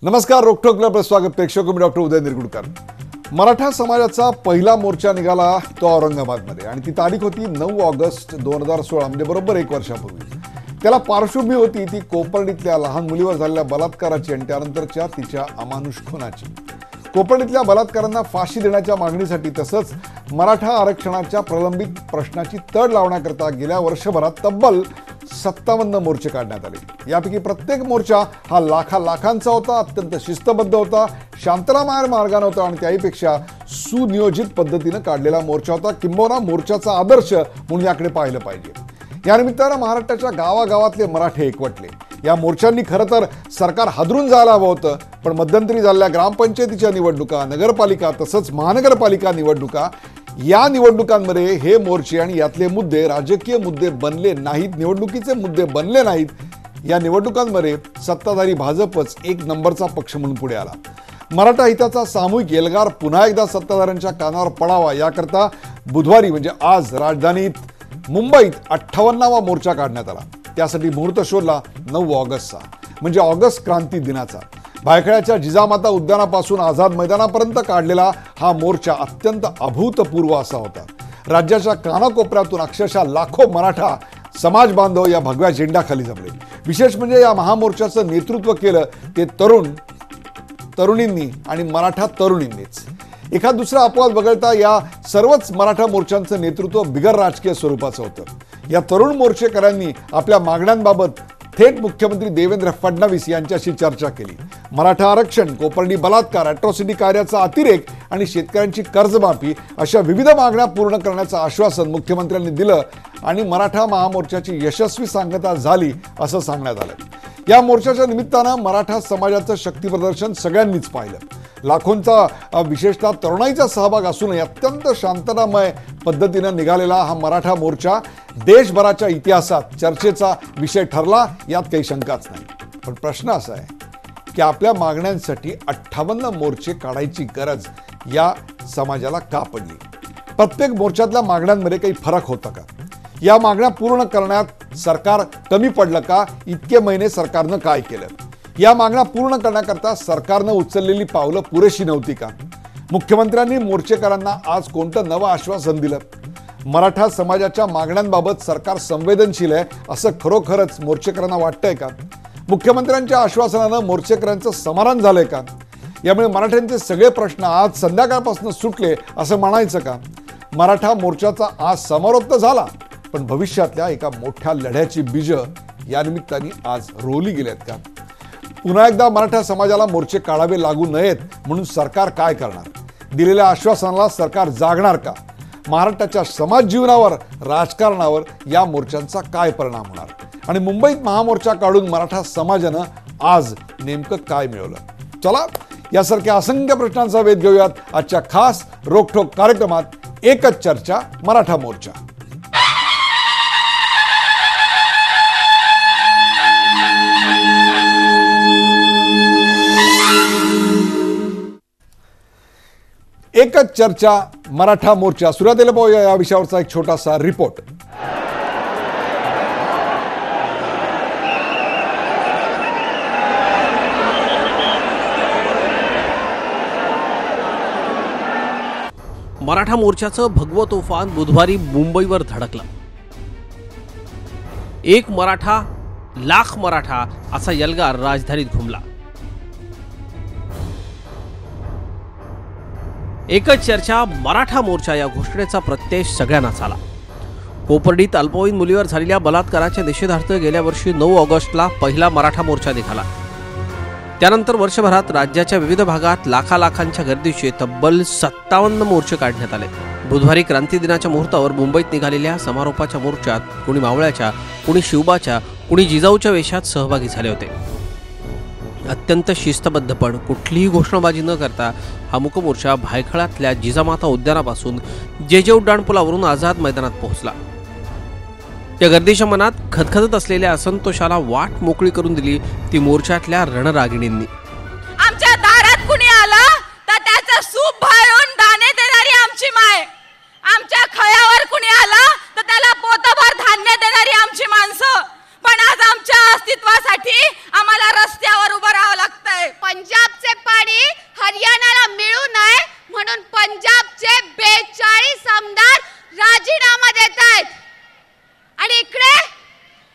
नमस्कार. रोखोकला स्वागत. प्रेक्षक मी डॉक्टर उदय निरगुडकर. मराठा समाजाचा पहिला मोर्चा निघाला तो औरंगाबादमध्ये आणि ती तारीख होती 9 ऑगस्ट 2016, म्हणजे बरोबर 1 वर्षापूर्वी. त्याला पार्श्वभूमी होती ती कोपर्डीतल्या लहान मुलीवर झालेल्या बलात्काराची आणि त्यानंतरच्या तिच्या अमानुष खूनाची. कोपर्डीतल्या बलात्कारांना फाशी देण्याच्या मागणीसाठी तसंच मराठा आरक्षणाच्या प्रलंबित प्रश्नाची तड लावण्याकरता गेल्या वर्षभरात तब्बल 57 मोर्चे काढण्यात आले. यापैकी प्रत्येक मोर्चा हा लाखांचा होता, अत्यंत शिस्तबद्ध होता, शांततामय मार्गाने होता आणि त्याहीपेक्षा सुनियोजित पद्धतीने काढलेला मोर्चा होता. किंबहुना मोर्चाचा आदर्श म्हणून याकडे पाहिलं पाहिजे. या निमित्तानं महाराष्ट्राच्या गावागावातले मराठे एकवटले. या मोर्चांनी खरं तर सरकार हादरून जायला हवं होतं, पण मध्यंतरी झालेल्या ग्रामपंचायतीच्या निवडणुका, नगरपालिका तसंच महानगरपालिका निवडणुका, या निवडणुकांमध्ये हे मोर्चे आणि यातले मुद्दे राजकीय मुद्दे बनले नाहीत, निवडणुकीचे मुद्दे बनले नाहीत. या निवडणुकांमध्ये सत्ताधारी भाजपच एक नंबरचा पक्ष म्हणून पुढे आला. मराठा हिताचा सामूहिक एल्गार पुन्हा एकदा सत्ताधाऱ्यांच्या कानावर पडावा याकरता बुधवारी म्हणजे आज राजधानीत मुंबईत 58वा मोर्चा काढण्यात आला. त्यासाठी मुहूर्त शोधला 9 ऑगस्टचा, म्हणजे ऑगस्ट क्रांती दिनाचा. भायखळ्याच्या जिजामाता उद्यानापासून आझाद मैदानापर्यंत काढलेला हा मोर्चा अत्यंत अभूतपूर्व असा होता. राज्याच्या कानाकोपऱ्यातून अक्षरशः लाखो मराठा समाज बांधव या भगव्या झेंड्याखाली जमले. विशेष म्हणजे या महामोर्चाचं नेतृत्व केलं ते तरुणींनी आणि मराठा तरुणींनीच. एखाद दुसरा अपवाद वगळता या सर्वच मराठा मोर्चांचं नेतृत्व बिगर राजकीय स्वरूपाचं होतं. या तरुण मोर्चेकऱ्यांनी आपल्या मागण्यांबाबत थेट मुख्यमंत्री देवेंद्र फडणवीस यांच्याशी चर्चा केली. मराठा आरक्षण, कोपर्डी बलात्कार, अॅट्रॉसिटी कायद्याचा अतिरेक आणि शेतकऱ्यांची कर्जमाफी अशा विविध मागण्या पूर्ण करण्याचं आश्वासन मुख्यमंत्र्यांनी दिलं आणि मराठा महामोर्चाची यशस्वी सांगता झाली असं सांगण्यात आलं. या मोर्चाच्या निमित्तानं मराठा समाजाचं शक्ती प्रदर्शन सगळ्यांनीच पाहिलं. लाखोंचा विशेषतः तरुणाईचा सहभाग असूनही अत्यंत शांततामय पद्धतीनं निघालेला हा मराठा मोर्चा देशभराच्या इतिहासात चर्चेचा विषय ठरला, यात काही शंकाच नाही. पण प्रश्न असा आहे की आपल्या मागण्यांसाठी 58 मोर्चे काढायची गरज या समाजाला का पडली? प्रत्येक मोर्चातल्या मागण्यांमध्ये काही फरक होता का? या मागण्या पूर्ण करण्यात सरकार कमी पडलं का? इतके महिने सरकारनं काय केलं? या मागण्या पूर्ण करण्याकरता सरकारनं उचललेली पावलं पुरेशी नव्हती का? मुख्यमंत्र्यांनी मोर्चेकरांना आज कोणतं नवं आश्वासन दिलं? मराठा समाजाच्या मागण्यांबाबत सरकार संवेदनशील आहे असं खरोखरच मोर्चेकरांना वाटतंय का? मुख्यमंत्र्यांच्या आश्वासनानं मोर्चेकरांचं समाधान झालंय का? यामुळे मराठ्यांचे सगळे प्रश्न आज संध्याकाळपासून सुटले असं म्हणायचं का? मराठा मोर्चाचा आज समारोप तर झाला, पण भविष्यातल्या एका मोठ्या लढ्याची बीजं या निमित्ताने आज रोवली गेलेत का? पुन्हा एकदा मराठा समाजाला मोर्चे काढावे लागू नयेत म्हणून सरकार काय करणार? दिलेल्या आश्वासनाला सरकार जागणार का? महाराष्ट्राच्या समाज जीवनावर, राजकारणावर या मोर्चांचा काय परिणाम होणार? आणि मुंबईत महामोर्चा काढून मराठा समाजानं आज नेमकं काय मिळवलं? चला, यासारख्या असंख्य प्रश्नांचा वेध घेऊयात आजच्या खास रोखोक कार्यक्रमात. एकच चर्चा, मराठा मोर्चा. एकच चर्चा, मराठा मोर्चा. सुरुवातीला पाहूया या विषयावरचा एक छोटासा रिपोर्ट. मराठा मोर्चाचं भगवं तुफान बुधवारी मुंबईवर धडकलं. एक मराठा लाख मराठा असा एल्गार राजधानीत घुमला. एकच चर्चा, मराठा मोर्चा या घोषणेचा प्रत्यय सगळ्यांनाच आला. कोपर्डीत अल्पवयीन मुलीवर झालेल्या बलात्काराच्या निषेधार्थ गेल्या वर्षी 9 ऑगस्टला पहिला मराठा मोर्चा निघाला. त्यानंतर वर्षभरात राज्याच्या विविध भागात लाखांच्या गर्दीचे तब्बल 57 मोर्चे काढण्यात आले. बुधवारी क्रांती दिनाच्या मुहूर्तावर मुंबईत निघालेल्या समारोपाच्या मोर्चात कुणी मावळ्याच्या, कुणी शिवबाच्या, कुणी जिजाऊच्या वेशात सहभागी झाले होते. अत्यंत शिस्तबद्धपण, कुठलीही घोषणाबाजी न करता हा मूकमोर्चा भायखळ्यातल्या जिजामाता उद्यानापासून जे उड्डाणपुलावरून आझाद मैदानात पोहोचला. या गर्दीच्या मनात खदखदत असलेल्या असंतोषाला वाट मोकळी करून दिली ती मोर्चातल्या रणरागिणींनी. आमच्या दारात कुणी आलं तर त्याचं सूप भरून दाणे देणारी आमची माय, आमच्या खळ्यावर कुणी आलं तर त्याला पोतभर धान्य देणारी आमची माणसं. पण आज आमच्या अस्तित्वासाठी आम्हाला रस्त्यावर उभं राहावं लागतंय. भाजपचे 42 आमदार राजीनामा देत आहेत आणि इकडे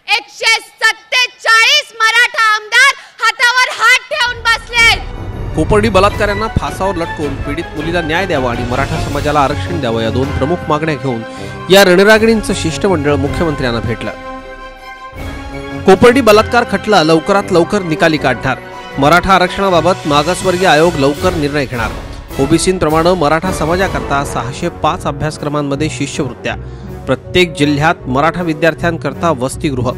147 मराठा आमदार हातावर हात ठेवून बसले आहेत. कोपर्डी बलात्काऱ्यांना फासावर लटकवून पीडित मुलीला न्याय द्यावा आणि मराठा समाजाला आरक्षण द्यावं या दोन प्रमुख मागण्या घेऊन या रणरागिणींचं शिष्टमंडळ मुख्यमंत्र्यांना भेटलं. कोपर्डी बलात्कार खटला लवकरात लवकर निकाली काढणार. मराठा आरक्षणाबाबत मागासवर्गीय आयोग लवकर निर्णय घेणार. ओबीसींप्रमाणे मराठा समाजाकरता 605 अभ्यासक्रमांमध्ये शिष्यवृत्त्या, प्रत्येक जिल्ह्यात मराठा विद्यार्थ्यांकरता वसतिगृह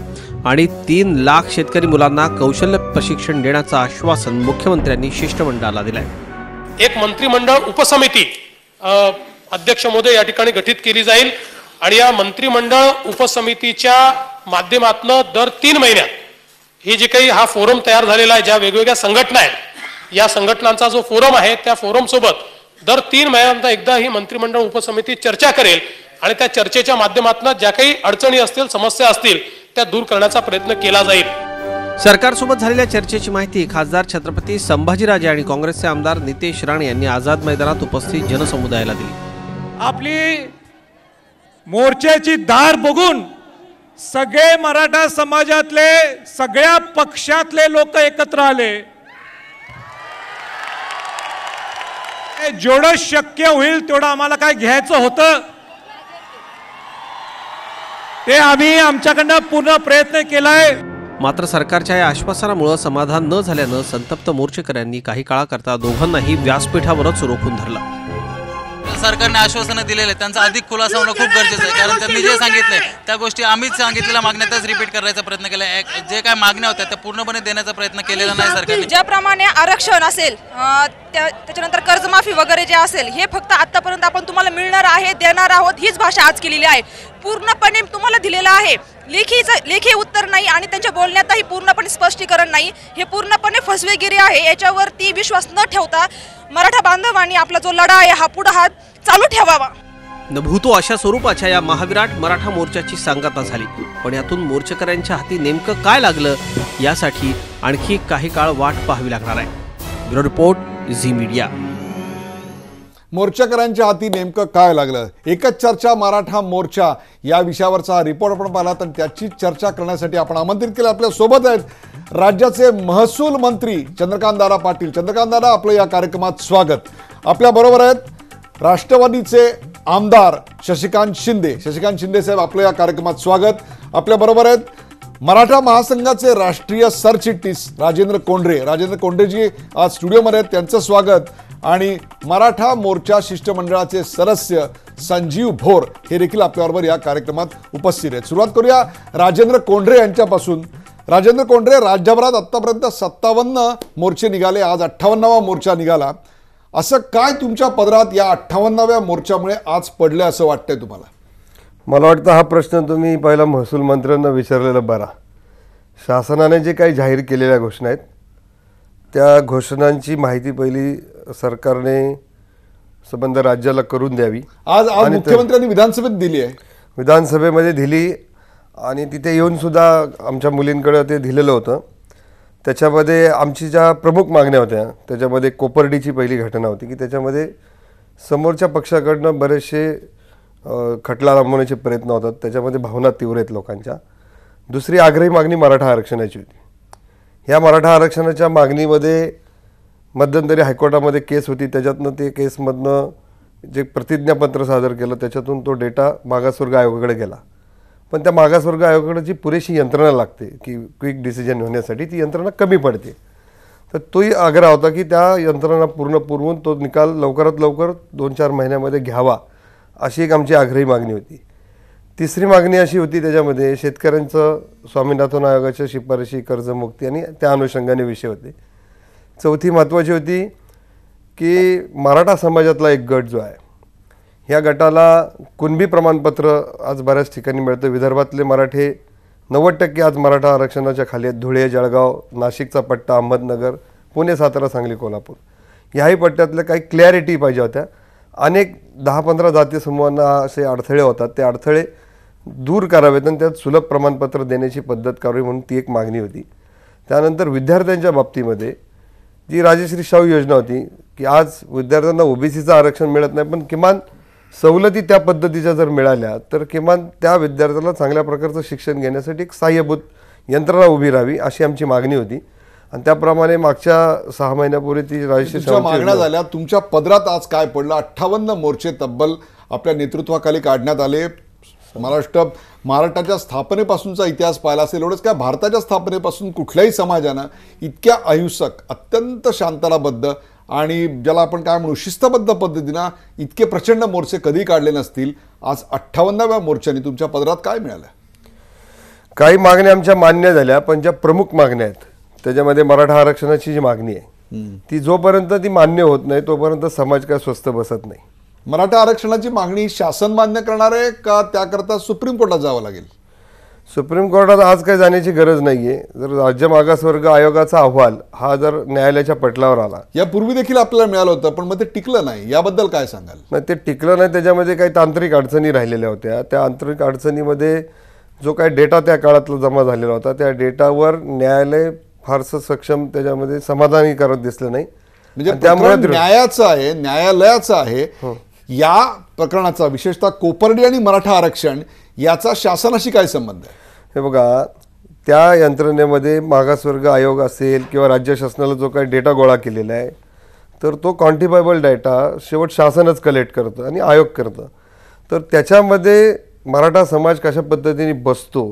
आणि 3 लाख शेतकरी मुलांना कौशल्य प्रशिक्षण देण्याचं आश्वासन मुख्यमंत्र्यांनी शिष्टमंडळाला दिलंय. एक मंत्रिमंडळ उपसमिती अध्यक्ष महोदय या ठिकाणी गठीत केली जाईल आणि या मंत्रिमंडळ उपसमितीच्या माध्यमातून दर 3 महिन्यात ही जी काही हा फोरम तयार झालेला आहे, ज्या वेगवेगळ्या संघटना आहेत या संघटनांचा जो फोरम आहे त्या फोरम सोबत दर 3 महिन्यांदा एकदा ही मंत्रिमंडळ उपसमिती चर्चा करेल आणि त्या चर्चेच्या माध्यमातून ज्या काही अडचणी असतील, समस्या असतील त्या दूर करण्याचा प्रयत्न केला जाईल. सरकारसोबत झालेल्या चर्चेची माहिती खासदार छत्रपती संभाजीराजे आणि काँग्रेसचे आमदार नितेश राणे यांनी आझाद मैदानात उपस्थित जनसमुदायाला दिली. आपली मोर्चाची धार बघून सगळे मराठा समाजातले सगळ्या पक्षातले लोक एकत्र आले. जेवढं शक्य होईल तेवढं आम्हाला काय घ्यायचं होतं ते आम्ही आमच्याकडनं पूर्ण प्रयत्न केलाय. मात्र सरकारच्या या आश्वासनामुळे समाधान न झाल्यानं संतप्त मोर्चेकऱ्यांनी काही काळाकरता दोघांनाही व्यासपीठावरच रोखून धरलं. सरकारने आश्वासनं दिलेले त्यांचा अधिक खुलासा होणं खूप गरजेचं आहे, कारण त्यांनी जे सांगितले त्या गोष्टी आम्हीच सांगितलेल्या मागण्यातच रिपीट करायचा प्रयत्न केला. जे काय मागण्या होत्या त्या पूर्णपणे देण्याचा प्रयत्न केलेला नाही सरकारने. ज्याप्रमाणे आरक्षण असेल, त्याच्यानंतर कर्जमाफी वगैरे जे असेल, हे फक्त आतापर्यंत आपण तुम्हाला मिळणार आहे, देणार आहोत हीच भाषा आज केलेली आहे. पूर्णपणे तुम्हाला दिलेलं आहे, लेखी उत्तर नाही आणि त्यांच्या बोलण्यातही पूर्णपणे स्पष्टीकरण नाही. हे पूर्णपणे फसवेगिरी आहे. याच्यावरती विश्वास न ठेवता मराठा बांधवांनी आपला जो लढा आहे हा पुढे हात चालू ठेवावा. नभूतो अशा स्वरूपाच्या या महाविराट मराठा मोर्चाची सांगता झाली, पण यातून मोर्चेकऱ्यांच्या हाती नेमकं काय लागलं यासाठी आणखी काही काळ वाट पाहावी लागणार आहे. Bureau report, Zee Media. मोर्चेकऱ्यांच्या हाती नेमकं काय लागलं, एकच चर्चा मराठा मोर्चा या विषयावरचा हा रिपोर्ट आपण पाहिला. तर त्याची चर्चा करण्यासाठी आपण आमंत्रित केलं. आपल्या सोबत आहेत राज्याचे महसूल मंत्री चंद्रकांतदादा पाटील. चंद्रकांतदादा, आपलं या कार्यक्रमात स्वागत. आपल्या बरोबर आहेत राष्ट्रवादीचे आमदार शशिकांत शिंदे. शशिकांत शिंदे साहेब, आपलं या कार्यक्रमात स्वागत. आपल्या बरोबर आहेत मराठा महासंघाचे राष्ट्रीय सरचिटणीस राजेंद्र कोंढरे. राजेंद्र कोंढरेजी आज स्टुडिओमध्ये आहेत, त्यांचं स्वागत. आणि मराठा मोर्चा शिष्टमंडळाचे सदस्य संजीव भोर हे देखील आपल्याबरोबर या कार्यक्रमात उपस्थित आहेत. सुरुवात करूया राजेंद्र कोंढरे यांच्यापासून. राजेंद्र कोंढरे, राज्यभरात आतापर्यंत 57 मोर्चे निघाले, आज 58वा मोर्चा निघाला. असं काय तुमच्या पदरात या 58व्या मोर्चामुळे आज पडले असं वाटतंय तुम्हाला? मला वाटतं हा प्रश्न तुम्ही पहिला महसूल मंत्र्यांना विचारलेला बरा. शासनाने जे काही जाहीर केलेल्या घोषणा आहेत त्या घोषणांची माहिती पहिली सरकारने संबंध राज्याला करून द्यावी. आज मुख्यमंत्र्यांनी विधानसभेत दिली आहे, विधानसभेमध्ये दिली आणि तिथे येऊन सुद्धा आमच्या मुलींकडे ते दिलेलं होतं. त्याच्यामध्ये आमची ज्या प्रमुख मागण्या होत्या त्याच्यामध्ये कोपर्डीची पहिली घटना होती की त्याच्यामध्ये समोरच्या पक्षाकडनं बरेचसे खटला लांबवण्याचे प्रयत्न होतात, त्याच्यामध्ये भावना तीव्र आहेत लोकांच्या. दुसरी आग्रही मागणी मराठा आरक्षणाची होती. ह्या मराठा आरक्षणाच्या मागणीमध्ये मध्यंतरी हायकोर्टामध्ये केस होती, त्याच्यातनं ते केसमधनं जे प्रतिज्ञापत्र सादर केलं त्याच्यातून तो डेटा मागासवर्ग आयोगाकडे गेला. पण त्या मागासवर्ग आयोगाकडे जी पुरेशी यंत्रणा लागते की क्विक डिसिजन होण्यासाठी ती यंत्रणा कमी पडते. तर तोही आग्रह होता की त्या यंत्रणा पूर्ण पुरवून तो निकाल लवकरात लवकर 2-4 महिन्यामध्ये घ्यावा, अशी एक आमची आग्रही मागणी होती. तिसरी मागणी अशी होती त्याच्यामध्ये शेतकऱ्यांचं स्वामीनाथन आयोगाच्या शिफारशी, कर्जमुक्ती आणि त्या अनुषंगाने विषय होते. चौथी महत्त्वाची होती की मराठा समाजातला एक गट जो आहे, ह्या गटाला कुणबी प्रमाणपत्र आज बऱ्याच ठिकाणी मिळतं. विदर्भातले मराठे 90% आज मराठा आरक्षणाच्या खाली आहेत. धुळे, जळगाव, नाशिकचा पट्टा, अहमदनगर, पुणे, सातारा, सांगली, कोल्हापूर ह्याही पट्ट्यातल्या काही क्लॅरिटी पाहिजे होत्या. अनेक 10-15 जाती समूहांना असे अडथळे होतात, ते अडथळे दूर करावेत आणि त्यात सुलभ प्रमाणपत्र देण्याची पद्धत करावी म्हणून ती एक मागणी होती. त्यानंतर विद्यार्थ्यांच्या बाबतीमध्ये जी राजश्री शाहू योजना होती की आज विद्यार्थ्यांना ओबीसीचं आरक्षण मिळत नाही, पण किमान सवलती त्या पद्धतीच्या जर मिळाल्या तर किमान त्या विद्यार्थ्याला चांगल्या प्रकारचं शिक्षण घेण्यासाठी एक सहाय्यभूत यंत्रणा उभी राहावी अशी आमची मागणी होती. आणि त्याप्रमाणे मागच्या 6 महिन्यापूर्वी ती राजश्री तुमच्या मागण्या झाल्या. तुमच्या पदरात आज काय पडलं? 58 मोर्चे तब्बल आपल्या नेतृत्वाखाली काढण्यात आले. महाराष्ट्राच्या स्थापनेपासूनचा इतिहास पाहिला असेल एवढंच काय, भारताच्या स्थापनेपासून कुठल्याही समाजानं इतक्या अहिंसक, अत्यंत शांतताबद्ध आणि ज्याला आपण काय म्हणू शिस्तबद्ध पद्धतीनं इतके प्रचंड मोर्चे कधी काढले नसतील. आज 58व्या मोर्चाने तुमच्या पदरात काय मिळालं? काही मागण्या आमच्या मान्य झाल्या, पण ज्या प्रमुख मागण्या आहेत त्याच्यामध्ये मराठा आरक्षणाची जी मागणी आहे ती जोपर्यंत ती मान्य होत नाही तोपर्यंत समाज काय स्वस्थ बसत नाही. मराठा आरक्षणाची मागणी शासन मान्य करणार आहे का त्याकरता सुप्रीम कोर्टात जावं लागेल? सुप्रीम कोर्टात आज काही जाण्याची गरज नाहीये. जर राज्य मागासवर्ग आयोगाचा अहवाल हा जर न्यायालयाच्या पटलावर आला, यापूर्वी देखील आपल्याला मिळालं होतं पण मग ते टिकलं नाही, याबद्दल काय सांगाल? नाही, ते टिकलं नाही. त्याच्यामध्ये काही तांत्रिक अडचणी राहिलेल्या होत्या. त्या तांत्रिक अडचणीमध्ये जो काही डेटा त्या काळातला जमा झालेला होता त्या डेटावर न्यायालय फारसं सक्षम त्याच्यामध्ये समाधानी करत दिसलं नाही. म्हणजे त्यामुळे न्यायाचं आहे, न्यायालयाचं आहे. या प्रकरणाचा विशेषतः कोपर्डी आणि मराठा आरक्षण याचा शासनाशी काय संबंध आहे? हे बघा, त्या यंत्रणेमध्ये मागासवर्ग आयोग असेल किंवा राज्य शासनाला जो काही डेटा गोळा केलेला आहे तर तो क्वांटिफायबल डेटा शेवट शासनच कलेक्ट करतं आणि आयोग करतं. तर त्याच्यामध्ये मराठा समाज कशा पद्धतीने बसतो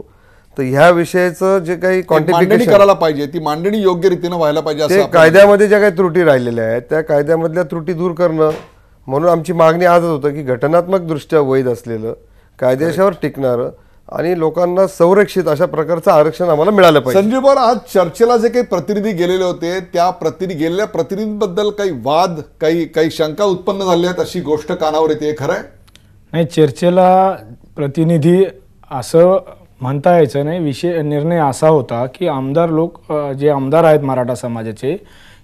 तर ह्या विषयाचं जे काही मांडणी करायला पाहिजे, ती मांडणी योग्य रीतीने व्हायला पाहिजे. ते कायद्यामध्ये ज्या काही त्रुटी राहिलेल्या आहेत त्या कायद्यामधल्या त्रुटी दूर करणं म्हणून आमची मागणी आजच होतं की घटनात्मक दृष्ट्या वैध असलेलं, कायदेशावर टिकणारं आणि लोकांना संरक्षित अशा प्रकारचं आरक्षण आम्हाला मिळालं पाहिजे. संजीव पवार, आज चर्चेला जे काही प्रतिनिधी गेलेले होते त्या गेलेल्या प्रतिनिधींबद्दल काही वाद, काही शंका उत्पन्न झाल्या आहेत अशी गोष्ट कानावर येते, खरं आहे? नाही, चर्चेला प्रतिनिधी असं म्हणता यायचं नाही. निर्णय असा होता की आमदार लोक जे आमदार आहेत मराठा समाजाचे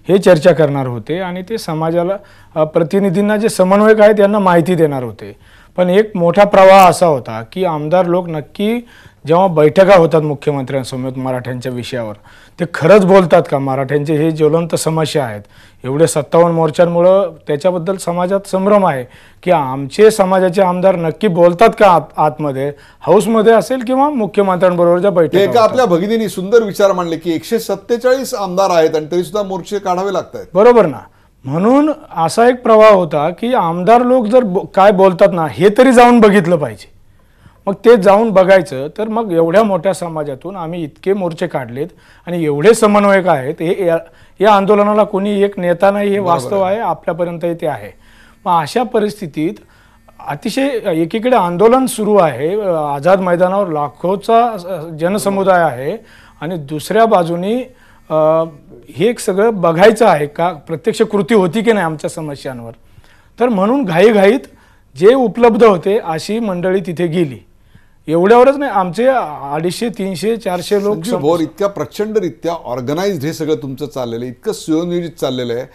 हे चर्चा करणार होते आणि ते समाजाला प्रतिनिधींना जे समन्वयक आहेत यांना माहिती देणार होते. पण एक मोठा प्रवाह असा होता की आमदार लोक नक्की जेव्हा बैठका होतात मुख्यमंत्र्यांसमोर मराठ्यांच्या विषयावर ते खरंच बोलतात का? मराठ्यांचे हे ज्वलंत समस्या आहेत, एवढे 57 मोर्चांमुळं त्याच्याबद्दल समाजात संभ्रम आहे की आमचे समाजाचे आमदार नक्की बोलतात का आतमध्ये, हाऊसमध्ये असेल किंवा मुख्यमंत्र्यांबरोबरच्या बैठका. आपल्या भगिनींनी सुंदर विचार मांडले की 147 आमदार आहेत आणि तरी सुद्धा मोर्चे काढावे लागतात. बरोबर ना. म्हणून असा एक प्रवाह होता की आमदार लोक जर काय बोलतात ना हे तरी जाऊन बघितलं पाहिजे. मग ते जाऊन बघायचं तर मग एवढ्या मोठ्या समाजातून आम्ही इतके मोर्चे काढलेत आणि एवढे समन्वयक आहेत. या आंदोलनाला कोणी एक नेता नाही हे वास्तव आहे, आपल्यापर्यंत ते आहे. मग अशा परिस्थितीत अतिशय एकीकडे आंदोलन सुरू आहे, आझाद मैदानावर लाखोचा जनसमुदाय आहे आणि दुसऱ्या बाजूनी हे सगळं बघायचं आहे का प्रत्यक्ष कृती होती की नाही आमच्या समस्यांवर. तर म्हणून घाईघाईत जे उपलब्ध होते अशी मंडळी तिथे गेली. एवढ्यावरच नाही, आमचे 250, 300, 400 लोक. इतक्या प्रचंडरित्या ऑर्गनाइज्ड हे सगळं तुमचं चाललेलं आहे, इतकं सुयोजित चाललेलं आहे.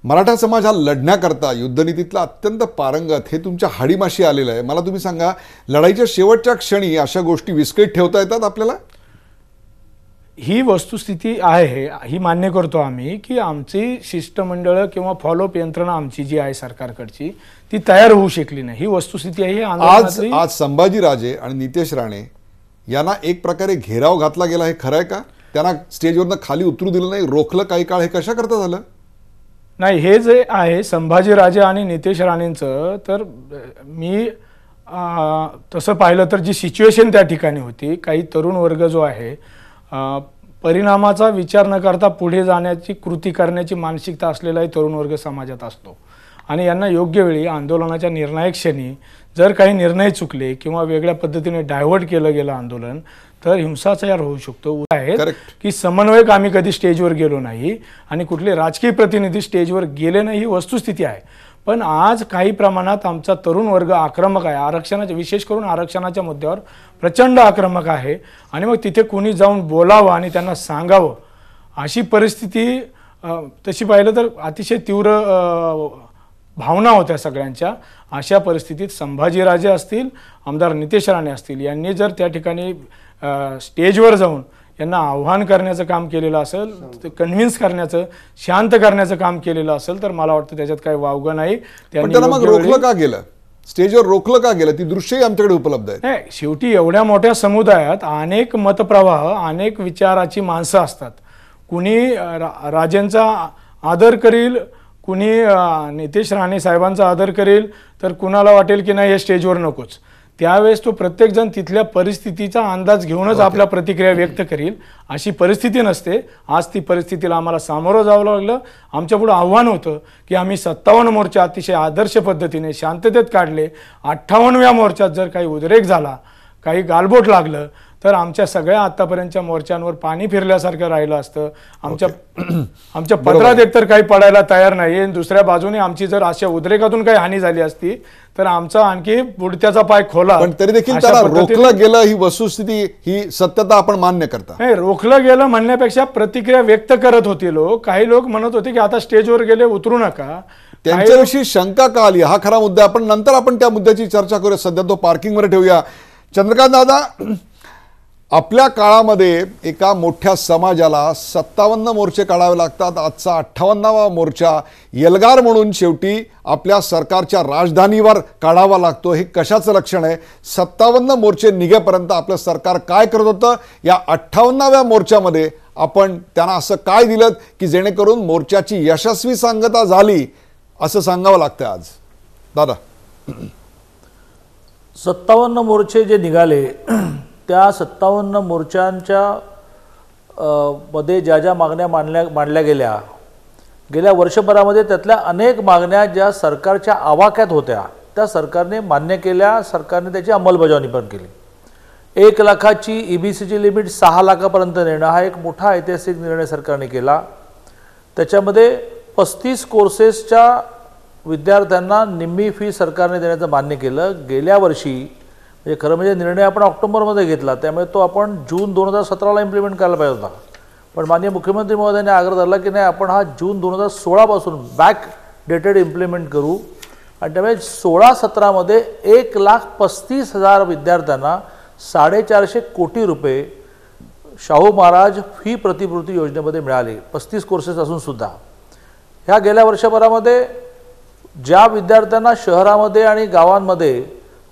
मराठा समाज हा लढण्याकरता युद्धनीतीतला अत्यंत पारंगत, हे तुमच्या हाडीमाशी आलेलं आहे. मला तुम्ही सांगा, लढाईच्या शेवटच्या क्षणी अशा गोष्टी विस्कळीत ठेवता येतात आपल्याला? ही वस्तुस्थिती आहे, ही मान्य करतो आम्ही की आमची शिष्टमंडळ किंवा फॉलोअप यंत्रणा आमची जी आहे सरकारकडची ती तयार होऊ शकली नाही. ही वस्तुस्थिती आहे. आज संभाजीराजे आणि नितेश राणे यांना एक प्रकारे घेराव घातला गेला, हे खरं आहे का? त्यांना स्टेजवरनं खाली उतरू दिलं नाही, रोखलं काही काळ, हे कशा करता झालं? नाही, हे जे आहे संभाजीराजे आणि नितेश राणेंचं, तर मी तसं पाहिलं तर जी सिच्युएशन त्या ठिकाणी होती, काही तरुण वर्ग जो आहे परिणामाचा विचार न करता पुढे जाण्याची कृती करण्याची मानसिकता असलेलाही तरुण वर्ग समाजात असतो आणि यांना योग्य वेळी आंदोलनाच्या निर्णायक क्षणी जर काही निर्णय चुकले किंवा वेगळ्या पद्धतीने डायव्हर्ट केलं गेलं आंदोलन तर हिंसाचार होऊ शकतो. आहे की समन्वयक आम्ही कधी स्टेजवर गेलो नाही आणि कुठले राजकीय प्रतिनिधी स्टेजवर गेले नाही, ही वस्तुस्थिती आहे. पण आज काही प्रमाणात आमचा तरुण वर्ग आक्रमक आहे, आरक्षणाच्या विशेष करून आरक्षणाच्या मुद्द्यावर प्रचंड आक्रमक आहे आणि मग तिथे कोणी जाऊन बोलावं आणि त्यांना सांगावं अशी परिस्थिती तशी पाहिलं तर अतिशय तीव्र भावना होत्या सगळ्यांच्या. अशा परिस्थितीत संभाजीराजे असतील, आमदार नितेश राणे असतील यांनी जर त्या ठिकाणी स्टेजवर जाऊन यांना आव्हान करण्याचं काम केलेलं असेल, कन्व्हिन्स करण्याचं, शांत करण्याचं काम केलेलं असेल तर मला वाटतं त्याच्यात काही वावगं नाही. पण त्यांना मग रोखलं का गेलं, स्टेजवर रोखलं का गेलं? ती दृश्यही आमच्याकडे उपलब्ध आहेत. नाही, शेवटी एवढ्या मोठ्या समुदायात अनेक मतप्रवाह, अनेक विचाराची माणसं असतात. कुणी राजेंचा आदर करील, कुणी नितेश राणे साहेबांचा आदर करेल, तर कुणाला वाटेल की नाही हे स्टेजवर नकोच. त्यावेळेस तो प्रत्येकजण तिथल्या परिस्थितीचा अंदाज घेऊनच आपल्या प्रतिक्रिया व्यक्त करील. अशी परिस्थिती नसते. आज ती परिस्थितीला आम्हाला सामोरं जावं लागलं. आमच्यापुढं आव्हान होतं की आम्ही 57 मोर्चा अतिशय आदर्श पद्धतीने शांततेत काढले. 58व्या मोर्चात जर काही उद्रेक झाला, काही गालबोट लागलं तर आमच्या सगळ्या आतापर्यंतच्या मोर्चांवर पाणी फिरल्यासारखं राहिलं असतं. आमच्या पत्रात एकतर काही पडायला तयार नाही. दुसऱ्या बाजूने आमची जर अशा उद्रेकातून काही हानी झाली असती तर आमचा आणखी बुडत्याचा पाय खोला. पण तरी देखील त्याला रोखलं गेलं ही वस्तुस्थिती, ही सत्यता आपण मान्य करता? नाही, रोखलं गेलं म्हणण्यापेक्षा प्रतिक्रिया व्यक्त करत होते लोक. काही लोक म्हणत होते की आता स्टेजवर गेले उतरू नका. त्यांच्याविषयी शंका का आली हा खरा मुद्दा. आपण नंतर आपण त्या मुद्द्याची चर्चा करूया. सध्या तो पार्किंगवर ठेवूया. चंद्रकांत दादा, आपल्या काळामध्ये एका मोठ्या समाजाला 57 मोर्चे काढावे लागतात. आजचा 58वा मोर्चा एल्गार म्हणून शेवटी आपल्या सरकारच्या राजधानीवर काढावा लागतो. हे कशाचं लक्षण आहे? 57 मोर्चे निघेपर्यंत आपलं सरकार काय करत होतं? या 58व्या मोर्चामध्ये आपण त्यांना असं काय दिलं की जेणेकरून मोर्चाची यशस्वी सांगता झाली असं सांगावं लागतं आज? दादा, 57 मोर्चे जे निघाले त्या 57 मोर्चांच्या मध्ये ज्या ज्या मागण्या मांडल्या गेल्या वर्षभरामध्ये, त्यातल्या अनेक मागण्या ज्या सरकारच्या आवाक्यात होत्या त्या सरकारने मान्य केल्या. सरकारने त्याची अंमलबजावणी पण केली. 1 लाखाची EBCची लिमिट 6 लाखापर्यंत नेणं हा एक मोठा ऐतिहासिक निर्णय सरकारने केला. त्याच्यामध्ये 35 कोर्सेसच्या विद्यार्थ्यांना निम्मी फी सरकारने देण्याचं मान्य केलं. गेल्या वर्षी म्हणजे खरं म्हणजे निर्णय आपण ऑक्टोबरमध्ये घेतला, त्यामुळे तो आपण जून 2017ला इम्प्लिमेंट करायला पाहिजे होता. पण माननीय मुख्यमंत्री महोदयांनी आग्रह धरला की नाही, आपण हा जून 2016 बॅक डेटेड इम्प्लिमेंट करू. आणि त्यामुळे 16-17मध्ये 1,35,000 विद्यार्थ्यांना 450 कोटी रुपये शाहू महाराज फी प्रतिपूर्ती योजनेमध्ये मिळाले, 35 कोर्सेस असून सुद्धा. ह्या गेल्या वर्षभरामध्ये ज्या विद्यार्थ्यांना शहरामध्ये आणि गावांमध्ये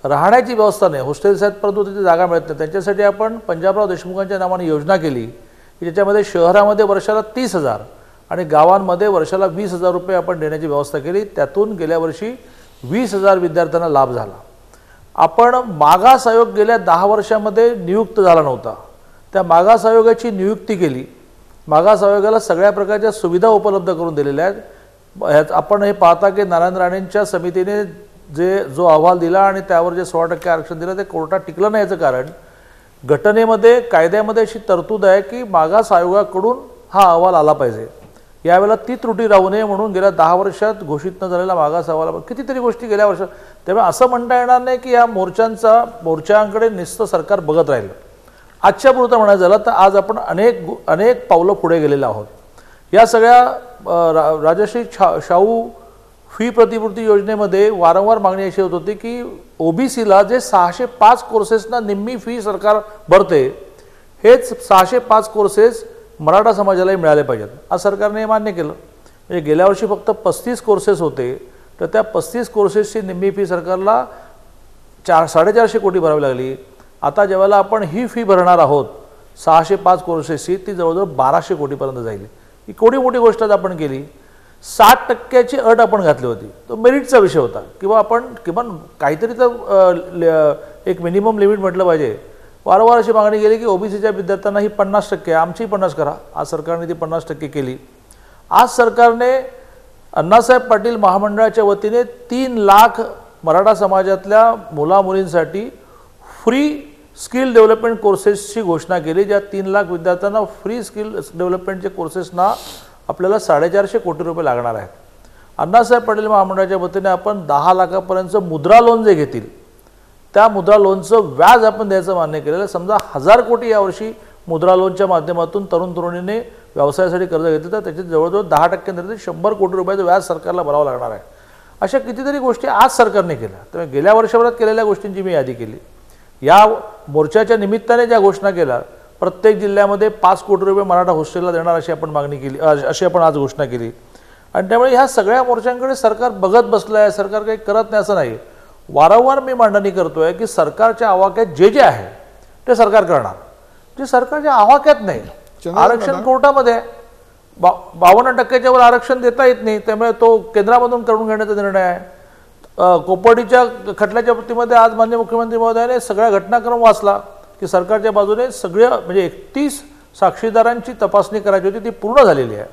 राहण्याची व्यवस्था नाही, हॉस्टेल्स आहेत परंतु तिथे जागा मिळत नाही, त्यांच्यासाठी आपण पंजाबराव देशमुखांच्या नावाने योजना केली की ज्याच्यामध्ये शहरामध्ये वर्षाला 30,000 आणि गावांमध्ये वर्षाला 20,000 रुपये आपण देण्याची व्यवस्था केली. त्यातून गेल्या वर्षी 20,000 विद्यार्थ्यांना लाभ झाला. आपण मागास आयोग गेल्या 10 वर्षामध्ये नियुक्त झाला नव्हता, त्या मागास आयोगाची नियुक्ती केली. मागास आयोगाला सगळ्या प्रकारच्या सुविधा उपलब्ध करून दिलेल्या आहेत. आपण हे पाहता की नारायण राणेंच्या समितीने जो अहवाल दिला आणि त्यावर जे 16% आरक्षण दिलं ते कोर्टात टिकलं नाही. याचं कारण घटनेमध्ये, कायद्यामध्ये अशी तरतूद आहे की मागास आयोगाकडून हा अहवाल आला पाहिजे. यावेळेला ती त्रुटी राहू नये म्हणून गेल्या 10 वर्षात घोषित न झालेला मागास अहवाल कितीतरी गोष्टी गेल्या वर्षात. त्यामुळे असं म्हणता येणार नाही की या मोर्चांकडे नुसतं सरकार बघत राहिलं. आजच्या पुरतं म्हणायचं झालं तर आज आपण अनेक पावलं पुढे गेलेलो आहोत. या सगळ्या राजश्री शाहू फी प्रतिपूर्ती योजनेमध्ये वारंवार मागणी अशी होत होती की OBCला जे 605 कोर्सेसना निम्मी फी सरकार भरते, हेच 605 कोर्सेस मराठा समाजालाही मिळाले पाहिजेत. आज सरकारने मान्य केलं. म्हणजे गेल्या वर्षी फक्त 35 कोर्सेस होते, तर त्या 35 कोर्सेसची निम्मी फी सरकारला 450 कोटी भरावी लागली. आता ज्यावेळेला आपण ही फी भरणार आहोत 605 कोर्सेसची, ती जवळजवळ 1200 कोटीपर्यंत जाईल. ही कोणी मोठी गोष्ट आपण केली. 60% अट आपण घातली होती, तो मेरिटचा विषय होता किंवा आपण किमान काहीतरी तर एक मिनिमम लिमिट म्हटलं पाहिजे. वारंवार अशी मागणी केली की OBCच्या विद्यार्थ्यांना ही 50%, आमची 50 करा. आज सरकारने ती 50% केली. आज सरकारने अण्णासाहेब पाटील महामंडळाच्या वतीने 3 लाख मराठा समाजातल्या मुलामुलींसाठी फ्री स्किल डेव्हलपमेंट कोर्सेसची घोषणा केली. ज्या 3 लाख विद्यार्थ्यांना फ्री स्किल डेव्हलपमेंटचे कोर्सेसना आपल्याला 450 कोटी रुपये लागणार आहेत. अण्णासाहेब पाटील महामंडळाच्या वतीने आपण 10 लाखापर्यंतचं मुद्रा लोन जे घेतील त्या मुद्रा लोनचं व्याज आपण द्यायचं मान्य केलेलं. समजा 1000 कोटी यावर्षी मुद्रा लोनच्या माध्यमातून तरुणीने व्यवसायासाठी कर्ज घेतलं तर त्याचे जवळजवळ 10% 100 कोटी रुपयाचं व्याज सरकारला भरावं लागणार आहे. अशा कितीतरी गोष्टी आज सरकारने केल्या. त्यामुळे गेल्या वर्षभरात केलेल्या गोष्टींची मी यादी केली. या मोर्चाच्या निमित्ताने ज्या घोषणा केल्या प्रत्येक जिल्ह्यामध्ये 5 कोटी रुपये मराठा हॉस्टेलला देणार अशी आपण मागणी केली, अशी आपण आज घोषणा केली. आणि त्यामुळे ह्या सगळ्या मोर्चांकडे सरकार बघत बसलं आहे, सरकार काही करत नाही असं नाही. वारंवार मी मांडणी करतोय की सरकारच्या आवाक्यात जे जे आहे ते सरकार करणार, जे सरकारच्या आवाक्यात नाही. आरक्षण कोर्टामध्ये आहे, 52% वर आरक्षण देता येत नाही, त्यामुळे तो केंद्रामधून करून घेण्याचा निर्णय आहे. कोपर्डीच्या खटल्याच्या बाबतीमध्ये आज माननीय मुख्यमंत्री महोदयाने सगळ्या घटनाक्रम वाचला की सरकारच्या बाजूने सगळ्या म्हणजे 31 साक्षीदारांची तपासणी करायची होती, ती पूर्ण झालेली आहे.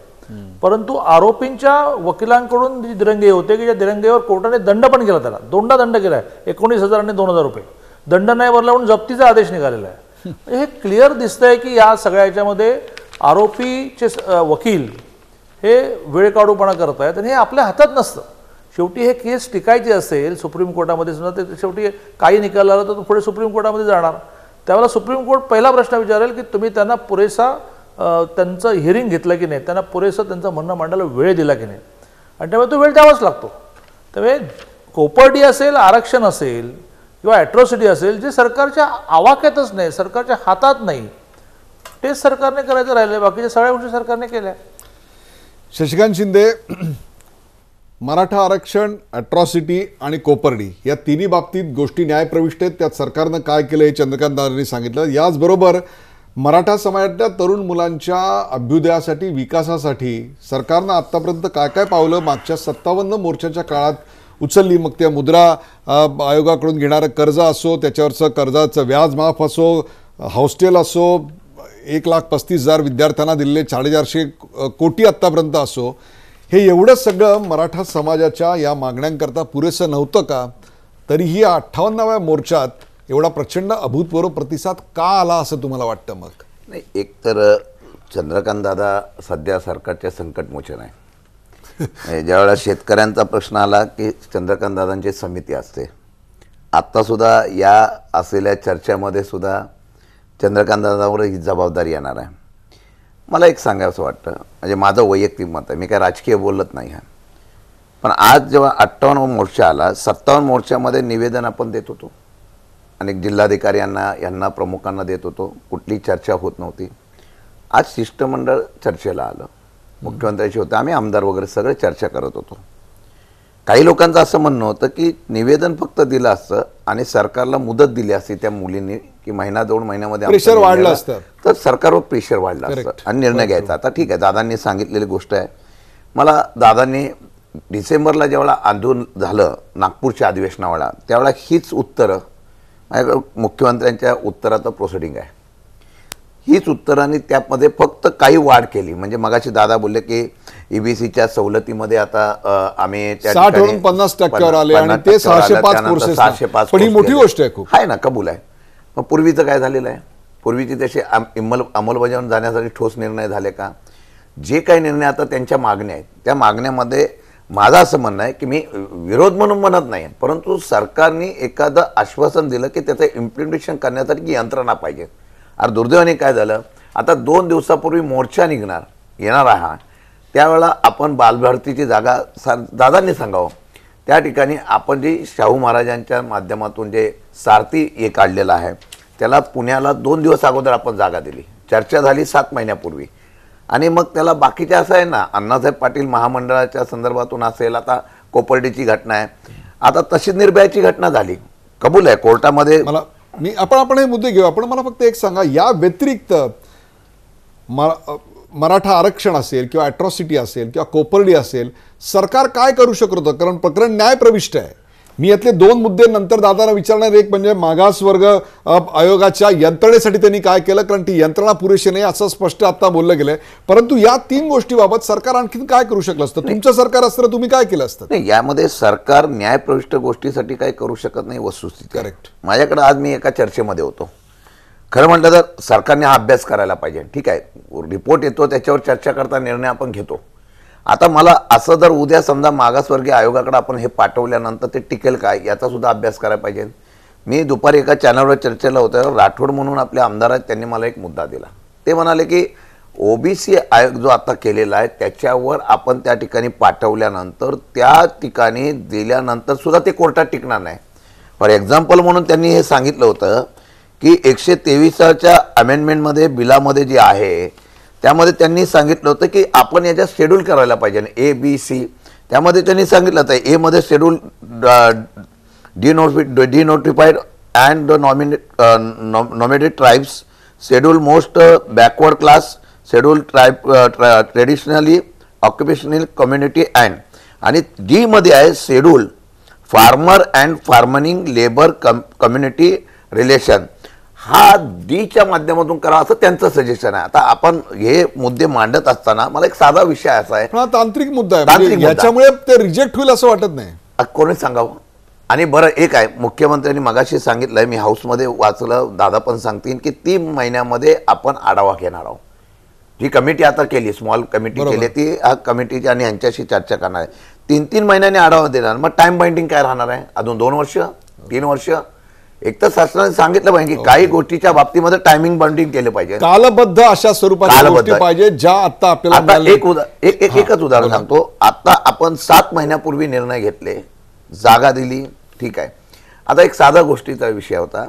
परंतु आरोपींच्या वकिलांकडून जी दिरंगाई होते की ज्या दिरंगाईवर कोर्टाने दंड पण केला, त्याला दोनदा दंड केला आहे, 19,000 आणि 2,000 रुपये दंड नाही भरला म्हणून जप्तीचा आदेश निघालेला आहे. हे क्लिअर दिसतंय की या सगळ्या याच्यामध्ये आरोपीचे वकील हे वेळ काढूपणा करत आहेत आणि हे आपल्या हातात नसतं. शेवटी हे केस टिकायची असेल सुप्रीम कोर्टामध्ये सुद्धा, ते शेवटी काही निकाल आला तर पुढे सुप्रीम कोर्टामध्ये जाणार. त्यावेळेला सुप्रीम कोर्ट पहिला प्रश्न विचारेल की तुम्ही त्यांना पुरेसा त्यांचं हिअरिंग घेतलं की नाही, त्यांना पुरेसं त्यांचं म्हणणं मांडायला वेळ दिला की नाही, आणि त्यामुळे तो वेळ द्यावाच लागतो. त्यामुळे कोपर्डी असेल, आरक्षण असेल किंवा ॲट्रॉसिटी असेल, जे सरकारच्या आवाक्यातच नाही, सरकारच्या हातात नाही, तेच सरकारने करायचं राहिले, बाकीच्या सगळ्या गोष्टी सरकारने केल्या. शशिकांत शिंदे, मराठा आरक्षण, अट्रॉसिटी आणि कोपर्डी या तिन्ही बाबतीत गोष्टी न्यायप्रविष्ट आहेत. त्यात सरकारनं काय केलं हे चंद्रकांत दादांनी सांगितलं. याचबरोबर मराठा समाजातल्या तरुण मुलांच्या अभ्युदयासाठी, विकासासाठी सरकारनं आत्तापर्यंत काय काय पावलं मागच्या 57 मोर्चाच्या काळात उचलली. मग त्या मुद्रा आयोगाकडून घेणारं कर्ज असो, त्याच्यावरचं कर्जाचं व्याज माफ असो, हॉस्टेल असो, 1,35,000 विद्यार्थ्यांना दिलेले 450 कोटी आत्तापर्यंत असो, हे एवढं सगळं मराठा समाजाच्या या मागण्यांकरता पुरेसं नव्हतं का? तरीही 58व्या मोर्चात एवढा प्रचंड अभूतपूर्व प्रतिसाद का आला असं तुम्हाला वाटतं? मग नाही, एक तर चंद्रकांत दादा सध्या सरकारच्या संकटमोचन आहे. ज्यावेळेला शेतकऱ्यांचा प्रश्न आला की चंद्रकांत दादांची समिती असते. आत्तासुद्धा या असलेल्या चर्चेमध्ये सुद्धा चंद्रकांत दादावर ही जबाबदारी येणार आहे. मला एक सांगायचं वाटतं, म्हणजे माझं वैयक्तिक मत आहे, मी काय राजकीय बोलत नाही आहे, पण आज जेव्हा 58वा मोर्चा आला, 57 मोर्चामध्ये निवेदन आपण देत होतो, अनेक जिल्हाधिकारी यांना प्रमुखांना देत होतो, कुठली चर्चा होत नव्हती. आज शिष्टमंडळ चर्चेला आलं, मुख्यमंत्र्यांशी होतं, आम्ही आमदार वगैरे सगळे चर्चा करत होतो. काही लोकांचं असं म्हणणं होतं की निवेदन फक्त दिलं असतं आणि सरकारला मुदत दिली असती त्या मुलींनी की 1-2 महिन्यामध्ये प्रेशर वाढलं असतं, तर सरकारवर प्रेशर वाढलं असतं आणि निर्णय घ्यायचा. आता ठीक आहे, दादांनी सांगितलेली गोष्ट आहे. मला दादांनी डिसेंबरला जेव्हा आंदोलन झालं नागपूरच्या अधिवेशनावेळा, त्यावेळेला हीच उत्तरं मुख्यमंत्र्यांच्या उत्तराचं प्रोसिडिंग आहे, हीच उत्तरांनी त्यामध्ये फक्त काही वाढ केली. म्हणजे मगाशी दादा बोलले की ईबीसीच्या सवलतीमध्ये आता आम्ही 60 वरून 50% आले आणि ते 605 कोर्सेस. 605 पण ही मोठी गोष्ट आहे, खूप आहे ना, कबूल आहे. मग पूर्वीचं काय झालेलं आहे? पूर्वीची तशी अंमलबजावणी जाण्यासाठी ठोस निर्णय झाले का? जे काही निर्णय आता त्यांच्या मागण्या आहेत, त्या मागण्यामध्ये माझं असं म्हणणं आहे की मी विरोध म्हणून म्हणत नाही, परंतु सरकारने एखादं आश्वासन दिलं की त्याचं इम्प्लिमेंटेशन करण्यासाठी यंत्रणा पाहिजे. अरे दुर्दैवाने काय झालं, आता 2 दिवसापूर्वी मोर्चा येणार आहे, त्यावेळेला आपण बालभारतीची जागा दादांनी सांगावं, त्या ठिकाणी आपण जी शाहू महाराजांच्या माध्यमातून जे सारथी हे काढलेलं आहे, त्याला पुण्याला 2 दिवस अगोदर आपण जागा दिली, चर्चा झाली 7 महिन्यापूर्वी. आणि मग त्याला बाकीचे असं आहे ना, अण्णासाहेब पाटील महामंडळाच्या संदर्भातून असेल, आता कोपर्डीची घटना आहे, आता तशी निर्भयाची घटना झाली, कबूल आहे कोर्टामध्ये. आपण हे मुद्दे घेऊ. आपण मला फक्त एक सांगा, या व्यतिरिक्त मराठा आरक्षण असेल किंवा अट्रॉसिटी असेल किंवा कोपर्डी असेल, सरकार काय करू शकत होतं? कारण प्रकरण न्यायप्रविष्ट आहे. मी यातले 2 मुद्दे नंतर दादांना विचारणार. एक म्हणजे मागासवर्ग आयोगाच्या यंत्रणेसाठी त्यांनी काय केलं, कारण ती यंत्रणा पुरेशी नाही असं स्पष्ट आता बोललं गेलंय. परंतु या 3 गोष्टीबाबत सरकार आणखीन काय करू शकलं असतं? तुमचं सरकार असतं तुम्ही काय केलं असतं? नाही, यामध्ये सरकार न्यायप्रविष्ट गोष्टीसाठी काही करू शकत नाही, वस्तुस्थिती. करेक्ट. माझ्याकडे आज मी एका चर्चेमध्ये होतो. खरं म्हटलं तर सरकारने हा अभ्यास करायला पाहिजे. ठीक आहे, रिपोर्ट येतो, त्याच्यावर चर्चा करता निर्णय आपण घेतो. आता मला असं जर उद्या समजा मागासवर्गीय आयोगाकडे आपण हे पाठवल्यानंतर ते टिकेल काय याचा सुद्धा अभ्यास करायला पाहिजे. मी दुपारी एका चॅनलवर चर्चेला होतं, राठोड म्हणून आपले आमदार आहेत, त्यांनी मला एक मुद्दा दिला. ते म्हणाले की ओबीसी आयोग जो आता केलेला आहे त्याच्यावर आपण त्या ठिकाणी पाठवल्यानंतर त्या ठिकाणी दिल्यानंतर सुद्धा ते कोर्टात टिकणार नाही. फॉर एक्झाम्पल म्हणून त्यांनी हे सांगितलं होतं की 123च्या अमेंडमेंटमध्ये बिलामध्ये जे आहे त्यामध्ये त्यांनी सांगितलं होतं की आपण याच्यात शेड्यूल करायला पाहिजे ABC. त्यामध्ये त्यांनी सांगितलं होतं ए मध्ये schedule denotified and nominated tribes, schedule most backward class, schedule tribe traditionally occupational community and, आणि डी मध्ये आहे schedule farmer and farming labour community relation. हा डीच्या माध्यमातून करा असं त्यांचं सजेशन आहे. आता आपण हे मुद्दे मांडत असताना मला एक साधा विषय असा आहे, हा तांत्रिक मुद्दा आहे, तांत्रिक म्हणजे मुद्दा. याच्यामुळे ते रिजेक्ट होईल असं वाटत नाही. कोणी सांगावं. आणि बरं एक आहे, मुख्यमंत्र्यांनी मगाशी सांगितलंय, मी हाऊसमध्ये वाचलं, दादा पण सांगतील की 3 महिन्यामध्ये आपण आढावा घेणार आहोत. ही कमिटी आता केली, स्मॉल कमिटी केली, ती ह्या कमिटीची आणि यांच्याशी चर्चा करणार आहे. 3-3 महिन्यांनी आढावा देणार. मग टाइम बाइंडिंग काय राहणार आहे? अजून 2 वर्ष 3 वर्ष? एक तर शासनाने सांगितलं पाहिजे की काही गोष्टीच्या बाबतीमध्ये टायमिंग बाइंडिंग केलं पाहिजे, कालबद्ध अशा स्वरूपाची गोष्टी पाहिजे ज्या आता आपल्याला. एकच उदाहरण सांगतो. आता आपण 7 महिन्यापूर्वी निर्णय घेतले, जागा दिली, ठीक आहे. आता एक साधा गोष्टीचा विषय होता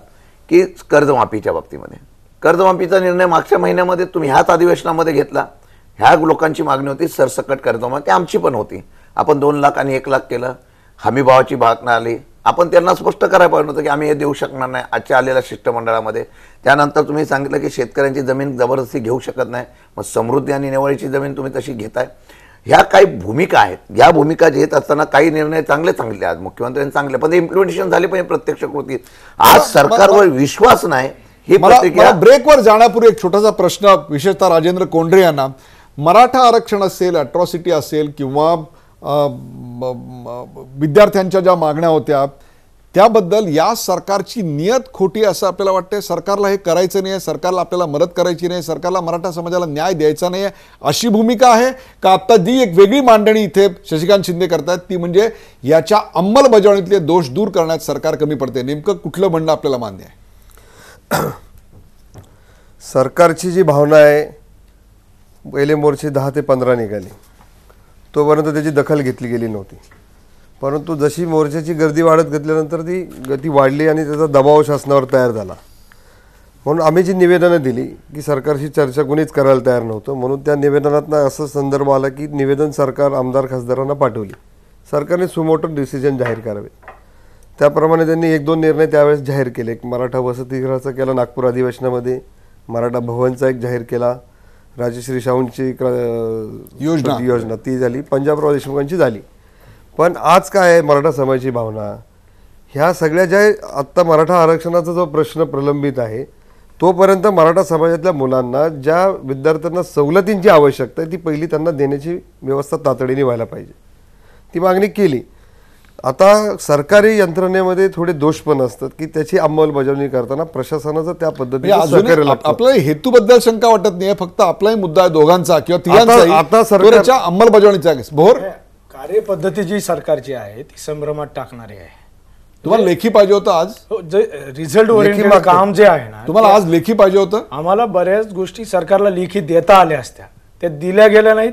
की कर्जमाफीच्या बाबतीमध्ये. कर्जमाफीचा निर्णय मागच्या महिन्यामध्ये तुम्ही ह्याच अधिवेशनामध्ये घेतला. ह्या लोकांची मागणी होती सरसकट कर्जमाफी, आमची पण होती. आपण 2 लाख आणि 1 लाख केलं. हमीभावाची भागना आली. आपण त्यांना स्पष्ट करायला पाहिजे होतं की आम्ही हे देऊ शकणार नाही आजच्या आलेल्या शिष्टमंडळामध्ये. त्यानंतर तुम्ही सांगितलं की शेतकऱ्यांची जमीन जबरदस्ती घेऊ शकत नाही, मग समृद्धी आणि निवळीची जमीन तुम्ही तशी घेताय. ह्या काही भूमिका आहेत. या भूमिका घेत असताना काही निर्णय चांगले आज मुख्यमंत्र्यांनी चांगले, पण इम्प्लिमेंटेशन झाले पाहिजे प्रत्यक्ष कृतीत. आज सरकारवर विश्वास नाही. ही मला ब्रेकवर जाण्यापूर्वी एक छोटासा प्रश्न, विशेषतः राजेंद्र कोंढरे यांना. मराठा आरक्षण असेल, अट्रॉसिटी असेल किंवा विद्यार्थ्यांच्या ज्या मागण्या होत्या त्याबद्दल या सरकारची नियत खोटी असं आपल्याला वाटतंय. सरकारला हे करायचं नाही, सरकारला आपल्याला मदत करायची नाही, सरकारला मराठा समाजाला न्याय द्यायचा नाही, अशी भूमिका आहे का? आता जी एक वेगळी मांडणी इथे शशिकांत शिंदे करतात ती म्हणजे याच्या अंमलबजावणीतले दोष दूर करण्यात सरकार कमी पडते. नेमकं कुठलं म्हणणं आपल्याला मान्य आहे? सरकारची जी भावना आहे, पहिले मोर्चे 10 ते 15 निघाले, तोपर्यंत त्याची दखल घेतली गेली नव्हती. परंतु जशी मोर्चाची गर्दी वाढत घेतल्यानंतर ती गती वाढली आणि त्याचा दबाव शासनावर तयार झाला. म्हणून आम्ही जी निवेदनं दिली की सरकारशी चर्चा कुणीच करायला तयार नव्हतं, म्हणून त्या निवेदनातनं असं संदर्भ आला की निवेदन सरकार आमदार खासदारांना पाठवली. सरकारने सुमोटो डिसिजन जाहीर करावे. त्याप्रमाणे त्यांनी 1-2 निर्णय त्यावेळेस जाहीर केले. मराठा वसतिगृहाचा केला नागपूर अधिवेशनामध्ये, मराठा भवनचा एक जाहीर केला, राजश्री शाहूंची योजना ती झाली, पंजाबराव देशमुखांची झाली. पण आज काय आहे मराठा समाजाची भावना, ह्या सगळ्या ज्या आत्ता मराठा आरक्षणाचा जो प्रश्न प्रलंबित आहे तोपर्यंत मराठा समाजातल्या मुलांना, ज्या विद्यार्थ्यांना सवलतींची आवश्यकता आहे ती पहिली त्यांना देण्याची व्यवस्था तातडीने व्हायला पाहिजे. ती मागणी केली. आता सरकारी यंत्रणेमध्ये थोडे दोष पण असतात की त्याची अंमलबजावणी करताना प्रशासनाचं त्या पद्धतीने सहकार्य लागतं. आपल्या हेतूबद्दल शंका वाटत नाही, फक्त आपलाही मुद्दा आहे दोघांचा किंवा तिघांचा. आता सरकारच्या अंमलबजावणीचा भोर कार्यपद्धती जी सरकारची आहे ती संभ्रमात टाकणारी आहे. तुम्हाला लेखी पाहिजे होतं आज? रिझल्ट ओरिएंटेड काम जे आहे ना, तुम्हाला आज लेखी पाहिजे होतं? आम्हाला बऱ्याच गोष्टी सरकारला लेखी देता आल्या असत्या, त्या दिल्या गेल्या नाहीत.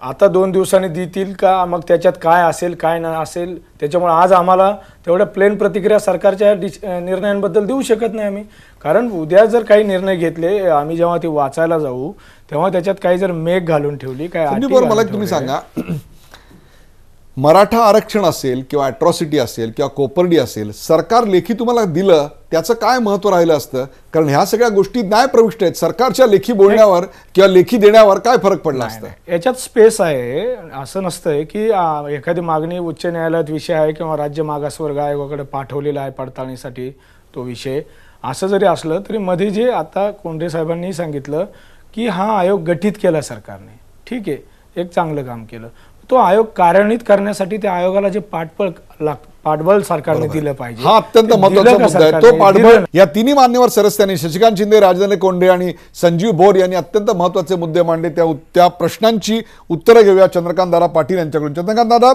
आता 2 दिवसांनी देतील का, मग त्याच्यात काय असेल काय नाही असेल, त्याच्यामुळे आज आम्हाला तेवढ्या प्लेन प्रतिक्रिया सरकारच्या निर्णयांबद्दल देऊ शकत नाही आम्ही. कारण उद्या जर काही निर्णय घेतले, आम्ही जेव्हा ते वाचायला जाऊ तेव्हा त्याच्यात काही जर मेघ घालून ठेवली काय. मला तुम्ही सांगा, मराठा आरक्षण असेल किंवा अट्रॉसिटी असेल किंवा कोपर्डी असेल, सरकार लेखी तुम्हाला दिलं त्याचं काय महत्व राहिलं असतं? कारण ह्या सगळ्या गोष्टी न्यायप्रविष्ट आहेत. सरकारच्या लेखी बोलण्यावर किंवा लेखी देण्यावर काय फरक पडला असता? याच्यात स्पेस आहे. असं नसतंय की एखादी मागणी उच्च न्यायालयात विषय आहे किंवा राज्य मागासवर्ग आयोगाकडे पाठवलेला आहे पडताळणीसाठी तो विषय. असं जरी असलं तरी मध्ये जे आता कोंढरे साहेबांनी सांगितलं की हा आयोग गठीत केला सरकारने, ठीक आहे, एक चांगलं काम केलं. तो आयोग कार्यान्वित करण्यासाठी त्या आयोगाला जे पाठबळ सरकारने दिलं पाहिजे, हा अत्यंत महत्त्वाचा मुद्दा आहे. तो पाठबळ या तिन्ही मान्यवर सदस्यांनी, शशिकांत शिंदे, राजेंद्र कोंढरे आणि संजीव भोर यांनी अत्यंत महत्त्वाचे मुद्दे मांडले. त्या प्रश्नांची उत्तरं घेऊया चंद्रकांत दादा पाटील यांच्याकडून. चंद्रकांत दादा,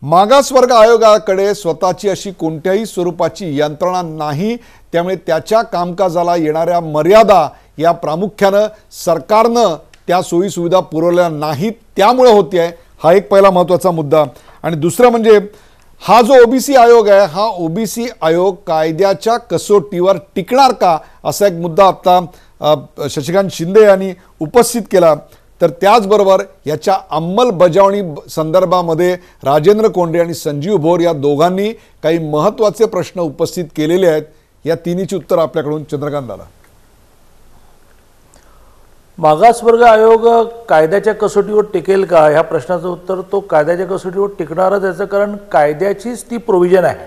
मागासवर्ग आयोगाकडे स्वतःची अशी कोणत्याही स्वरूपाची यंत्रणा नाही, त्यामुळे त्याच्या कामकाजाला येणाऱ्या मर्यादा या प्रामुख्यानं सरकारनं त्या सोयी सुविधा पुरवल्या नाहीत, त्यामुळे होते आहे. हा एक पहिला महत्त्वाचा मुद्दा. आणि दुसरं म्हणजे हा जो ओबीसी आयोग आहे, हा ओबीसी आयोग कायद्याच्या कसोटीवर टिकणार का, असा एक मुद्दा आता शशिकांत शिंदे यांनी उपस्थित केला. तर त्याचबरोबर याच्या अंमलबजावणी संदर्भामध्ये राजेंद्र कोंडे आणि संजीव भोर या दोघांनी काही महत्त्वाचे प्रश्न उपस्थित केलेले आहेत. या तिन्हीची उत्तर आपल्याकडून चंद्रकांत दादा. मागासवर्ग आयोग कायद्याच्या कसोटीवर टिकेल का, ह्या प्रश्नाचं उत्तर तो कायद्याच्या कसोटीवर टिकणारच याचं कारण कायद्याचीच ती प्रोव्हिजन आहे.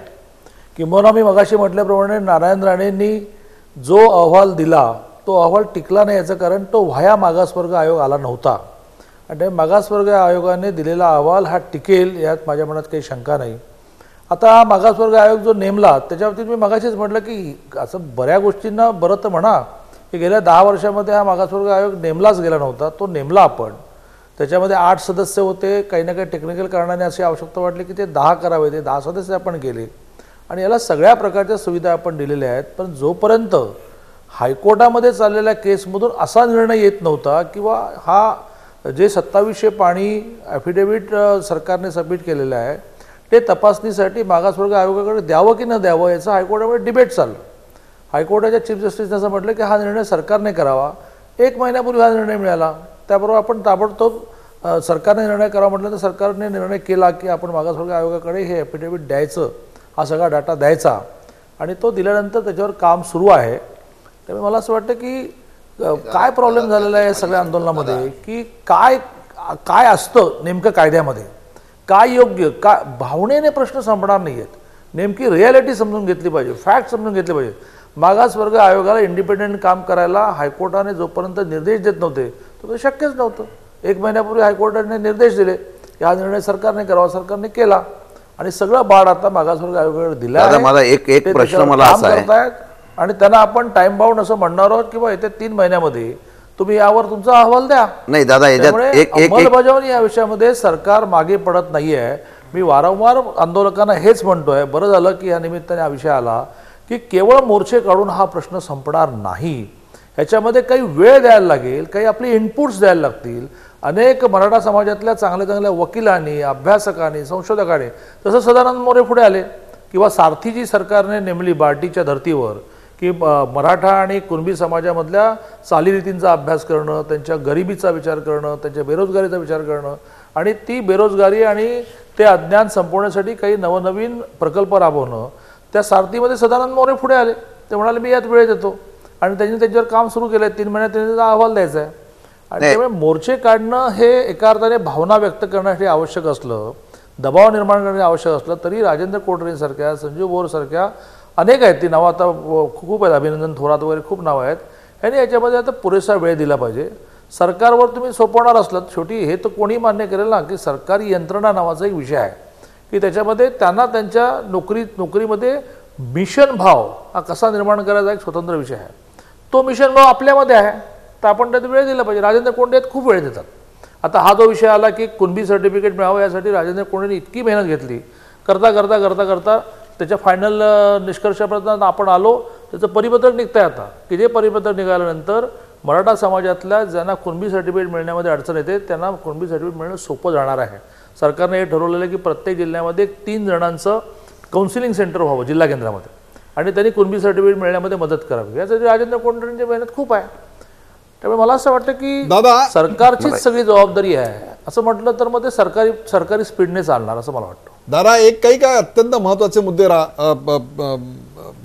किंबहुना मी मगाशी म्हटल्याप्रमाणे नारायण राणेंनी जो अहवाल दिला तो अहवाल टिकला नाही याचं कारण तो व्हाया मागासवर्ग आयोग आला नव्हता. आणि मागासवर्ग आयोगाने दिलेला अहवाल हा टिकेल यात माझ्या मनात काही शंका नाही. आता हा मागासवर्ग आयोग जो नेमला त्याच्याबाबतीत मी मगाशीच म्हटलं की असं बऱ्या गोष्टींना बरं तर म्हणा की गेल्या 10 वर्षामध्ये हा मागासवर्ग आयोग नेमलाच गेला नव्हता. तो नेमला आपण. त्याच्यामध्ये 8 सदस्य होते. काही ना काही टेक्निकल कारणाने अशी आवश्यकता वाटली की ते 10 करावे. ते 10 सदस्य आपण केले आणि याला सगळ्या प्रकारच्या सुविधा आपण दिलेल्या आहेत. पण जोपर्यंत हायकोर्टामध्ये चाललेल्या केसमधून असा निर्णय येत नव्हता किंवा हा जे 2700 पाणी ॲफिडेव्हिट सरकारने सबमिट केलेलं आहे ते तपासणीसाठी मागासवर्ग आयोगाकडे द्यावं की न द्यावं याचं हायकोर्टामध्ये डिबेट चाललं. हायकोर्टाच्या चीफ जस्टिसने असं म्हटलं की हा निर्णय सरकारने करावा. 1 महिन्यापूर्वी हा निर्णय मिळाला. त्याबरोबर आपण ताबडतोब सरकारने निर्णय करावा म्हटलं तर सरकारने निर्णय केला की आपण मागासवर्ग आयोगाकडे हे ॲफिडेव्हिट द्यायचं, हा सगळा डाटा द्यायचा आणि तो दिल्यानंतर त्याच्यावर काम सुरू आहे. त्यामुळे मला असं वाटतं की काय प्रॉब्लेम झालेला आहे सगळ्या आंदोलनामध्ये की काय काय असतं नेमकं कायद्यामध्ये, काय योग्य, काय भावनेने प्रश्न संपणार नाही आहेत. नेमकी रिॲलिटी समजून घेतली पाहिजे, फॅक्ट समजून घेतले पाहिजे. मागासवर्ग आयोगाला इंडिपेंडेंट काम करायला हायकोर्टाने जोपर्यंत निर्देश देत नव्हते तो शक्यच नव्हतं. 1 महिन्यापूर्वी हायकोर्टाने निर्देश दिले की हा निर्णय सरकारने करावा. सरकारने केला आणि सगळं बाळ आता मागासवर्ग आयोगाकडे दिलं आहे. मला एक प्रश्न मला असा आहे आणि त्यांना आपण टाइम बाउंड असं म्हणणार आहोत किंवा येत्या 3 महिन्यामध्ये तुम्ही यावर तुमचा अहवाल द्या. नाही दादा, याच्यात अंमलबजावणी या विषयामध्ये सरकार मागे पडत नाहीये. मी वारंवार आंदोलकांना हेच म्हणतोय. बरं झालं की या निमित्ताने हा विषय आला की केवळ मोर्चे काढून हा प्रश्न संपणार नाही. ह्याच्यामध्ये काही वेळ द्यायला लागेल, काही आपली इनपुट्स द्यायला लागतील. अनेक मराठा समाजातल्या चांगल्या चांगल्या वकिलांनी, अभ्यासकांनी, संशोधकांनी, तसं सदानंद मोरे पुढे आले किंवा सारथी जी सरकारने नेमली बार्टीच्या धर्तीवर की मराठा आणि कुणबी समाजामधल्या चालीरीतींचा अभ्यास करणं, त्यांच्या गरिबीचा विचार करणं, त्यांच्या बेरोजगारीचा विचार करणं आणि ती बेरोजगारी आणि ते अज्ञान संपवण्यासाठी काही नवनवीन प्रकल्प राबवणं, त्या सारथीमध्ये सदानंद मोरे पुढे आले. ते म्हणाले मी यात वेळ देतो आणि त्यांनी त्याच्यावर काम सुरू केलं. 3 महिन्यात त्यांनी त्याचा अहवाल द्यायचा आहे. आणि त्यामुळे मोर्चे काढणं हे एका अर्थाने भावना व्यक्त करण्यासाठी आवश्यक असलं, दबाव निर्माण करणे आवश्यक असलं तरी राजेंद्र कोटरेंसारख्या, संजीव भोरसारख्या अनेक आहेत, ती नावं आता खूप आहेत, अभिनंदन थोरात वगैरे खूप नावं आहेत, यांनी याच्यामध्ये आता पुरेसा वेळ दिला पाहिजे. सरकारवर तुम्ही सोपवणार असलात, शेवटी हे तर कोणी मान्य करेल ना की सरकारी यंत्रणा नावाचा एक विषय आहे की त्याच्यामध्ये त्यांना त्यांच्या नोकरीमध्ये मिशन भाव हा कसा निर्माण करायचा एक स्वतंत्र विषय आहे. तो मिशन भाव आपल्यामध्ये आहे तर आपण त्यात वेळ दिला पाहिजे. राजेंद्र कोंडे खूप वेळ देतात. आता हा जो विषय आला की कुणबी सर्टिफिकेट मिळावं यासाठी राजेंद्र कोंडेंनी इतकी मेहनत घेतली, करता करता करता करता त्याच्या फायनल निष्कर्षापर्यंत आपण आलो. त्याचं परिपत्रक निघतंय आता की जे परिपत्रक निघाल्यानंतर मराठा समाजातल्या ज्यांना कुणबी सर्टिफिकेट मिळण्यामध्ये अडचण येते त्यांना कुणबी सर्टिफिकेट मिळणं सोपं जाणार आहे. सरकारने हे ठरवलेलं आहे की प्रत्येक जिल्ह्यामध्ये 3 जणांचं काउन्सिलिंग सेंटर व्हावं जिल्हा केंद्रामध्ये आणि त्यांनी कुणबी सर्टिफिकेट मिळण्यामध्ये मदत करावी. यासाठी राजेंद्र कोंडेंची मेहनत खूप आहे. त्यामुळे मला असं वाटतं की सरकारचीच सगळी जबाबदारी आहे असं म्हटलं तर मग ते सरकारी स्पीडने चालणार असं मला वाटतं. दादा एक काही काय अत्यंत महत्वाचे मुद्दे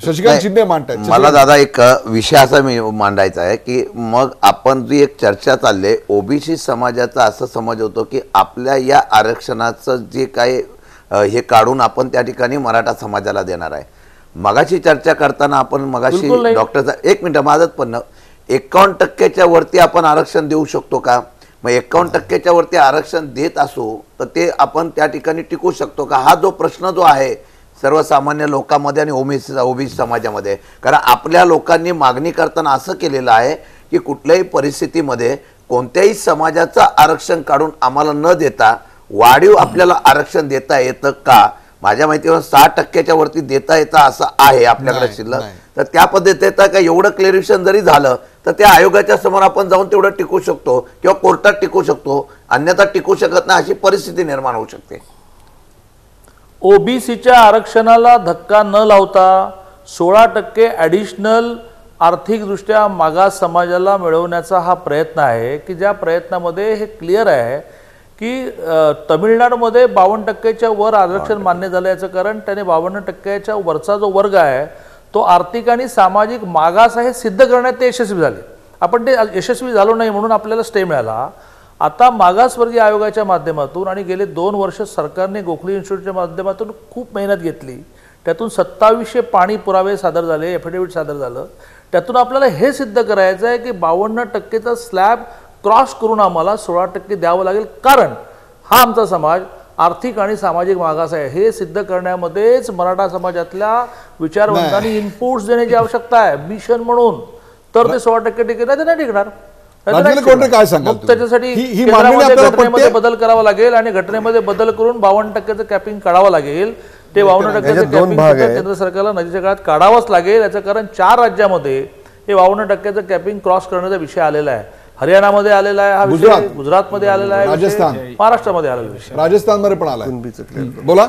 शशिकांत शिंदे मांडतात. मला दादा एक विषय असा मी मांडायचा आहे की मग आपण जी एक चर्चा चालली ओबीसी समाजाचा असं समज होतो की आपल्या या आरक्षणाचं जे काही हे काढून आपण त्या ठिकाणी मराठा समाजाला देणार आहे. मगाशी चर्चा करताना आपण मगाशी डॉक्टरचा 1 मिनिट माझंच पण 51% वरती आपण आरक्षण देऊ शकतो का? मग 51% वरती आरक्षण देत असो तर ते आपण त्या ठिकाणी टिकू शकतो का? हा जो प्रश्न जो आहे सर्वसामान्य लोकांमध्ये आणि ओबीसी समाजामध्ये, कारण आपल्या लोकांनी मागणी करताना असं केलेलं आहे की कुठल्याही परिस्थितीमध्ये कोणत्याही समाजाचं आरक्षण काढून आम्हाला न देता वाढीव आपल्याला आरक्षण देता येतं का? माझ्या माहितीवर 60% वरती देता येतं असं आहे आपल्याकडे शिल्लक. तर त्या पद्धतीत का एवढं क्लेरिफिकेशन जरी झालं तर त्या आयोगाच्या समोर आपण जाऊन तेवढं टिकू शकतो किंवा कोर्टात टिकू शकतो, अन्यथा टिकू शकत नाही अशी परिस्थिती निर्माण होऊ शकते. ओबीसीच्या आरक्षणाला धक्का न लावता 16% ॲडिशनल आर्थिकदृष्ट्या मागास समाजाला मिळवण्याचा हा प्रयत्न आहे की ज्या प्रयत्नामध्ये हे क्लिअर आहे की तमिळनाडूमध्ये 52%च्या वर आरक्षण मान्य झालं. याचं कारण त्याने 52%च्या वरचा जो वर्ग आहे तो आर्थिक आणि सामाजिक मागास आहे सिद्ध करण्यात ते यशस्वी झाले. आपण ते यशस्वी झालो नाही म्हणून आपल्याला स्टे मिळाला. आता मागासवर्गीय आयोगाच्या माध्यमातून आणि गेले 2 वर्ष सरकारने गोखले इन्स्टिट्यूटच्या माध्यमातून खूप मेहनत घेतली. त्यातून 2700 पाणी पुरावे सादर झाले, एफिडेव्हिट सादर झालं. त्यातून आपल्याला हे सिद्ध करायचं आहे की 52%चा स्लॅब क्रॉस करून आम्हाला 16% द्यावं लागेल, कारण हा आमचा समाज आर्थिक आणि सामाजिक मागास आहे. हे सिद्ध करण्यामध्येच मराठा समाजातल्या विचारवंतांनी इनपुट्स देण्याची आवश्यकता आहे मिशन म्हणून. तर ते 16% टिकेल, नाही तर नाही टिकणार. काय सांगाल मग त्याच्यासाठी ही मागणी केंद्रामध्ये आपल्याला घटनेमध्ये पटते? बदल करावा लागेल आणि घटनेमध्ये बदल करून 52%चं कॅपिंग काढावं लागेल. ते 52% याच्यात दोन कॅपिंग भाग आहेत. केंद्र सरकारला नजीकच्या काळात काढावंच लागेल. याचं कारण 4 राज्यामध्ये हे 52%चं कॅपिंग क्रॉस करण्याचा विषय आलेला आहे. हरियाणामध्ये आलेला आहे हा विषय, गुजरातमध्ये आलेला आहे, राजस्थान, महाराष्ट्रामध्ये आलेला विषय, राजस्थानमध्ये पण आला. बोला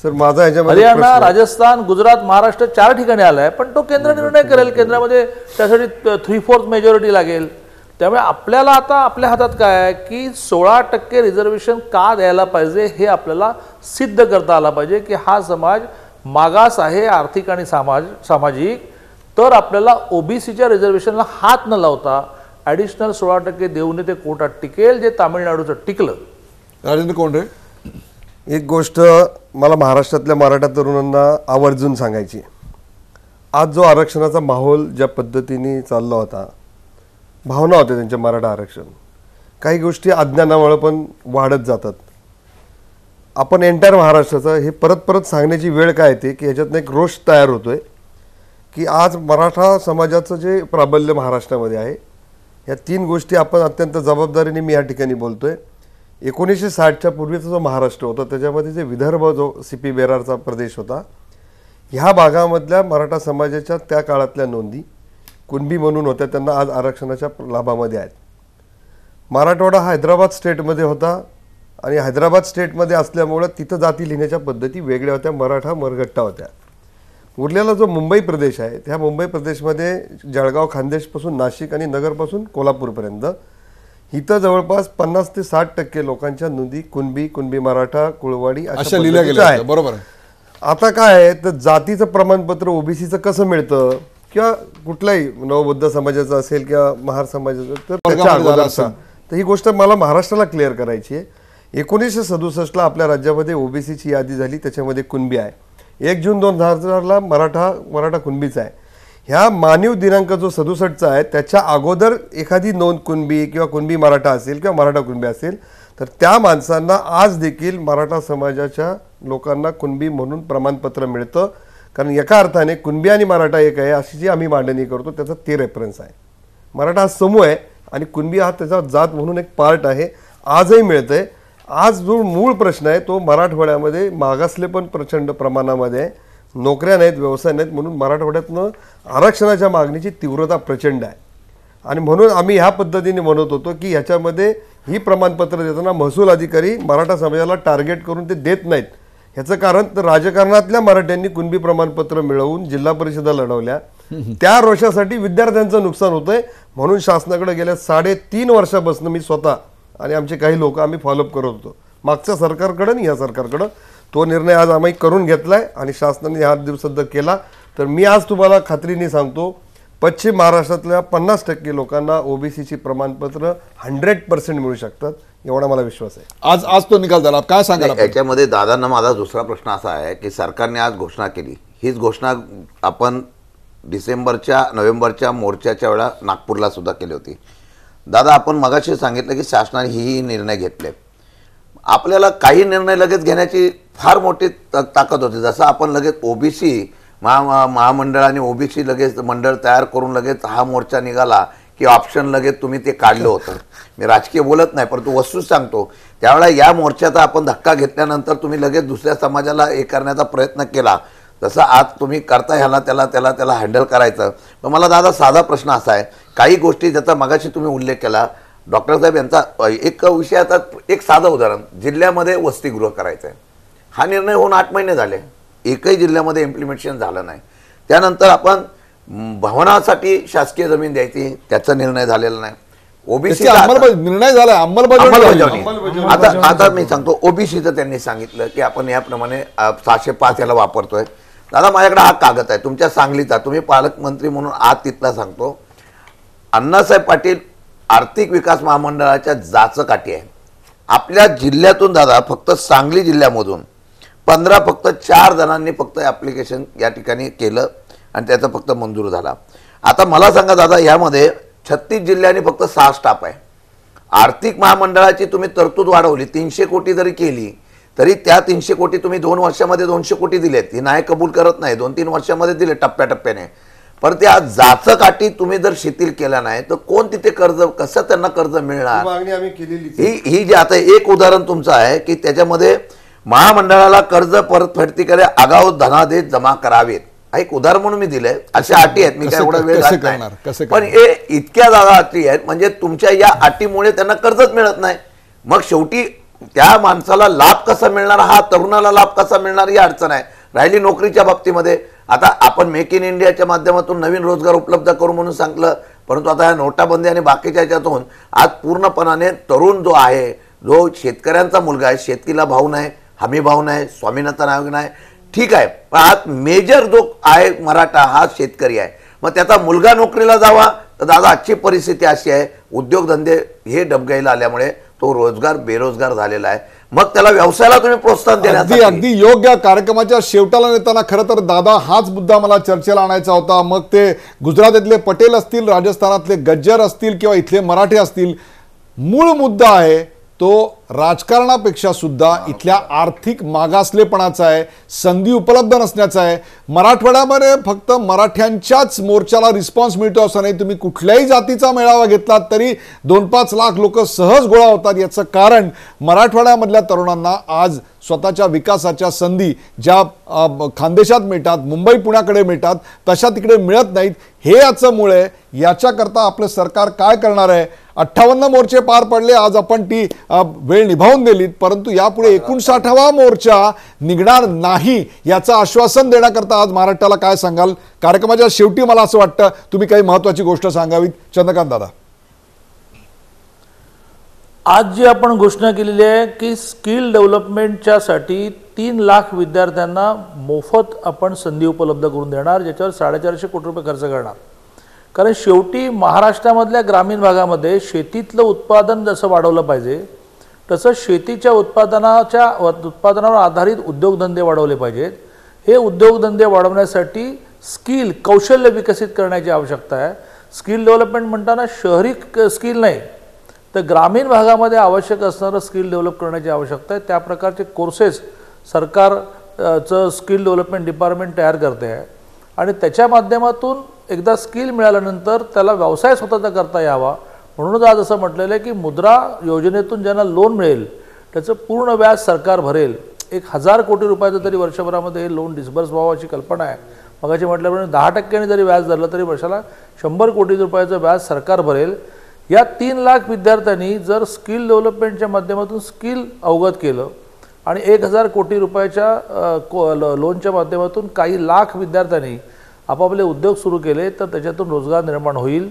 सर. माझा ह्याच्यामध्ये हरियाणा, राजस्थान, गुजरात, महाराष्ट्र 4 ठिकाणी आलाय. पण तो केंद्र निर्णय करेल. केंद्रामध्ये त्यासाठी 3/4 मेजॉरिटी लागेल. त्यामुळे आपल्याला आता आपल्या हातात काय आहे की 16% रिझर्वेशन का द्यायला पाहिजे हे आपल्याला सिद्ध करता आला पाहिजे की हा समाज मागास आहे आर्थिक आणि सामाजिक. तर आपल्याला ओबीसीच्या रिझर्वेशनला हात न लावता ॲडिशनल 16% देऊन ते कोटात टिकेल, जे तामिळनाडूचं टिकलं. राजेंद्र कोंडरे, एक गोष्ट मला महाराष्ट्रातल्या मराठा तरुणांना आवर्जून सांगायची. आज जो आरक्षणाचा माहोल ज्या पद्धतीने चालला होता, भावना होत्या त्यांच्या मराठा आरक्षण, काही गोष्टी अज्ञानामुळे पण वाढत जातात. आपण एंटायर महाराष्ट्राचं हे परत परत सांगण्याची वेळ काय येते की ह्याच्यातनं एक रोष तयार होतोय की आज मराठा समाजाचं जे प्राबल्य महाराष्ट्रामध्ये आहे, या 3 गोष्टी आपण अत्यंत जबाबदारीने मी या ठिकाणी बोलतोय. 1960च्या पूर्वीचा जो महाराष्ट्र होता त्याच्यामध्ये जे विदर्भ, जो CP बेरारचा प्रदेश होता, ह्या भागामधल्या मराठा समाजाच्या त्या काळातल्या नोंदी कुणबी म्हणून होत्या, त्यांना आज आरक्षणाच्या लाभामध्ये आहेत. मराठवाडा हैदराबाद स्टेटमध्ये होता आणि हैदराबाद स्टेटमध्ये असल्यामुळं तिथं जाती लिहिण्याच्या पद्धती वेगळ्या होत्या, मराठा मरगट्टा होत्या. उरलेला जो मुंबई प्रदेश आहे, त्या मुंबई प्रदेशमध्ये जळगाव, खानदेशपासून नाशिक आणि नगरपासून कोल्हापूरपर्यंत इथं जवळपास 50 ते 60% लोकांच्या नोंदी कुणबी मराठा, कुळवाडी अशा लिहिल्या गेल्या आहेत. बरोबर आहे. आता काय आहे तर जातीचं प्रमाणपत्र ओबीसीचं कसं मिळतं किंवा कुठल्याही नवबुद्ध समाजाचं असेल किंवा महार समाजाचं, तर त्याच्या अगोदरचा, तर ही गोष्ट मला महाराष्ट्राला क्लिअर करायची आहे. 1967ला आपल्या राज्यामध्ये ओबीसीची यादी झाली, त्याच्यामध्ये कुणबी आहे. 1 जून 2000ला मराठा कुणबीचा आहे. ह्या मानव दिनांक जो 67चा आहे त्याच्या अगोदर एखादी नोंद कुणबी किंवा कुणबी मराठा असेल किंवा मराठा कुणबी असेल तर त्या माणसांना आज देखील मराठा समाजाच्या लोकांना कुणबी म्हणून प्रमाणपत्र मिळतं. कारण एका अर्थाने कुणबी आणि मराठा एक आहे अशी जी आम्ही मांडणी करतो त्याचा ते रेफरन्स आहे. मराठा हा समूह आहे आणि कुणबी हा त्याचा जात म्हणून एक पार्ट आहे, आजही मिळतंय. आज जो मूळ प्रश्न आहे तो मराठवाड्यामध्ये मागासले पण प्रचंड प्रमाणामध्ये आहे, नोकऱ्या नाहीत, व्यवसाय नाहीत, म्हणून मराठवाड्यातनं आरक्षणाच्या मागणीची तीव्रता प्रचंड आहे. आणि म्हणून आम्ही ह्या पद्धतीने म्हणत होतो की ह्याच्यामध्ये ही प्रमाणपत्र देताना महसूल अधिकारी मराठा समाजाला टार्गेट करून ते देत नाहीत. ह्याचं कारण तर राजकारणातल्या मराठ्यांनी कुणबी प्रमाणपत्र मिळवून जिल्हा परिषदा लढवल्या, त्या रोषासाठी विद्यार्थ्यांचं नुकसान होतंय. म्हणून शासनाकडे गेल्या 3.5 वर्षापासून मी स्वतः आणि आमचे काही लोक आम्ही फॉलोअप करत होतो, मागच्या सरकारकडं आणि या सरकारकडं. तो निर्णय आज आम्ही करून घेतलाय आणि शासनाने हा दिवससिद्ध केला. तर मी आज तुम्हाला खात्रीने सांगतो, पश्चिम महाराष्ट्रातल्या 50% लोकांना ओबीसीची प्रमाणपत्र 100% मिळू शकतात, एवढा मला विश्वास आहे. आज तो निकाल झाला. काय सांगाल याच्यामध्ये? दादांना माझा दुसरा प्रश्न असा आहे की सरकारने आज घोषणा केली, हीच घोषणा आपण नोव्हेंबरच्या मोर्चाच्या वेळा नागपूरला सुद्धा केली होती. दादा, आपण मगाशी सांगितलं की शासनाने ही निर्णय घेतले. आपल्याला काही निर्णय लगेच घेण्याची फार मोठी ताकद होती. जसं आपण लगेच ओबीसी महामंडळ आणि ओबीसी लगेच मंडळ तयार करून लगेच हा मोर्चा निघाला की ऑप्शन लगेच तुम्ही ते काढलं होतं. मी राजकीय बोलत नाही, परंतु वस्तू सांगतो. त्यावेळेला या मोर्चाचा आपण धक्का घेतल्यानंतर तुम्ही लगेच दुसऱ्या समाजाला हे करण्याचा प्रयत्न केला. तसं आज तुम्ही करता ह्याला त्याला हँडल करायचं. पण मला दादा साधा प्रश्न असा आहे, काही गोष्टी ज्याचा मगाशी तुम्ही उल्लेख केला डॉक्टर साहेब यांचा, एक विषय आता एक साधं उदाहरण, जिल्ह्यामध्ये वसतिगृह करायचं आहे. हा निर्णय होऊन 8 महिने झाले, एकही जिल्ह्यामध्ये इम्प्लिमेंटेशन झालं नाही. त्यानंतर आपण भवनासाठी शासकीय जमीन द्यायची, त्याचा निर्णय झालेला नाही. ओबीसी निर्णय झाला, अंमलबजावणी. आता मी सांगतो, ओबीसीचं त्यांनी सांगितलं की आपण याप्रमाणे 605 याला वापरतोय. दादा माझ्याकडे हा कागद आहे तुमच्या सांगलीचा, तुम्ही पालकमंत्री म्हणून आज तिथला सांगतो. अण्णासाहेब पाटील आर्थिक विकास महामंडळाच्या जाचकाठी आहे. आपल्या जिल्ह्यातून दादा फक्त सांगली जिल्ह्यामधून 15 फक्त 4 जणांनी फक्त ॲप्लिकेशन या ठिकाणी केलं आणि त्याचं फक्त मंजूर झाला. आता मला सांगा दादा, यामध्ये 36 जिल्ह्यांनी फक्त 6 स्टाफ आहे. आर्थिक महामंडळाची तुम्ही तरतूद वाढवली, 300 कोटी जरी केली तरी त्या 300 कोटी तुम्ही 2 वर्षामध्ये 200 कोटी दिलेत. ही नाही कबूल करत नाही, 2-3 वर्षामध्ये दिले टप्प्याटप्प्याने. पण त्या जाचकाठी तुम्ही जर शिथिल केला नाही तर कोण तिथे कर्ज, कसं त्यांना कर्ज मिळणार? ही जी आता एक उदाहरण तुमचं आहे की त्याच्यामध्ये महामंडळाला कर्ज परतफेडती करे आगाऊ धनादेश जमा करावेत, एक उदाहरण म्हणून मी दिलंय. अशा अटी आहेत, मी काय एवढा वेळ घालत नाही, पण हे इतक्या जागा अटी आहेत म्हणजे तुमच्या या अटीमुळे त्यांना कर्जच मिळत नाही. मग शेवटी त्या माणसाला लाभ कसा मिळणार, हा तरुणाला लाभ कसा मिळणार ही अडचण आहे. राहिली नोकरीच्या बाबतीमध्ये, आता आपण मेक इन इंडियाच्या माध्यमातून नवीन रोजगार उपलब्ध करू म्हणून सांगितलं, परंतु आता या नोटाबंदी आणि बाकीच्या ह्याच्यातून आज पूर्णपणाने तरुण जो आहे, जो शेतकऱ्यांचा मुलगा आहे, शेतीला भाव नाही, हमी भाव नाही, स्वामीनाथन आयोग नाही, ठीक आहे, पण आज मेजर जो आहे मराठा हा शेतकरी आहे. मग त्याचा मुलगा नोकरीला जावा तर दादा आजची परिस्थिती अशी आहे, उद्योगधंदे हे डबघाईला आल्यामुळे तो रोजगार बेरोजगार झालेला आहे. मग त्याला व्यवसायाला तुम्ही प्रोत्साहन देण्यासाठी अगदी योग्य. कार्यक्रमाच्या शेवटाला नेताना खरं तर दादा हाच मुद्दा मला चर्चेला आणायचा होता. मग ते गुजरातातले पटेल असतील, राजस्थानातले गज्जर असतील किंवा इथले मराठे असतील, मूळ मुद्दा आहे तो राजकारणापेक्षा सुद्धा इथल्या आर्थिक मागासलेपणाचा आहे, संधी उपलब्ध नसण्याचा आहे. मराठवाड्यामध्ये फक्त मराठ्यांच्याच मोर्चाला रिस्पॉन्स मिळतो असं नाही, तुम्ही कुठल्याही जातीचा मेळावा घेतलात तरी 2-5 लाख लोक सहज गोळा होतात. याचं कारण मराठवाड्यामधल्या तरुणांना आज स्वतःच्या विकासाच्या संधी ज्या खानदेशात मिळतात, मुंबई पुण्याकडे मिळतात, तशा तिकडे मिळत नाहीत. हे याचं मूळ आहे. याच्याकरता आपलं सरकार काय करणार आहे? 58 मोर्चे पार पडले, आज आपण ती वेळ निभावून दिलीत, परंतु यापुढे 59वा मोर्चा निघणार नाही याचं आश्वासन देण्याकरता आज महाराष्ट्राला काय सांगाल? कार्यक्रमाच्या शेवटी मला असं वाटतं तुम्ही काही महत्त्वाची गोष्ट सांगावीत. चंद्रकांत दादा, आज जी आपण घोषणा केलेली आहे की स्किल डेव्हलपमेंटच्या साठी 3 लाख विद्यार्थ्यांना मोफत आपण संधी उपलब्ध करून देणार, ज्याच्यावर 450 कोटी रुपये खर्च करणार. कारण शेवटी महाराष्ट्रामधल्या ग्रामीण भागामध्ये शेतीतलं उत्पादन जसं वाढवलं पाहिजे तसं शेतीच्या उत्पादनावर आधारित उद्योगधंदे वाढवले पाहिजेत. हे उद्योगधंदे वाढवण्यासाठी स्किल, कौशल्य विकसित करण्याची आवश्यकता आहे. स्किल डेव्हलपमेंट म्हणताना शहरी स्किल नाही तर ग्रामीण भागामध्ये आवश्यक असणारं स्किल डेव्हलप करण्याची आवश्यकता आहे. त्या प्रकारचे कोर्सेस सरकारचं स्किल डेव्हलपमेंट डिपार्टमेंट तयार करते आहे आणि त्याच्या माध्यमातून एकदा स्किल मिळाल्यानंतर त्याला व्यवसाय स्वतःचा करता यावा. म्हणूनच आज असं म्हटलेलं आहे की मुद्रा योजनेतून ज्यांना लोन मिळेल त्याचं पूर्ण व्याज सरकार भरेल. 1000 कोटी रुपयाचं तरी वर्षभरामध्ये हे लोन डिस्बर्स व्हावं अशी कल्पना आहे. मगाशी म्हटल्याप्रमाणे 10% जरी व्याज धरलं तरी वर्षाला 100 कोटी रुपयाचं व्याज सरकार भरेल. या 3 लाख विद्यार्थ्यांनी जर स्किल डेव्हलपमेंटच्या माध्यमातून स्किल अवगत केलं आणि 1000 कोटी रुपयाच्या लोनच्या माध्यमातून काही लाख विद्यार्थ्यांनी आपापले उद्योग सुरू केले तर त्याच्यातून रोजगार निर्माण होईल.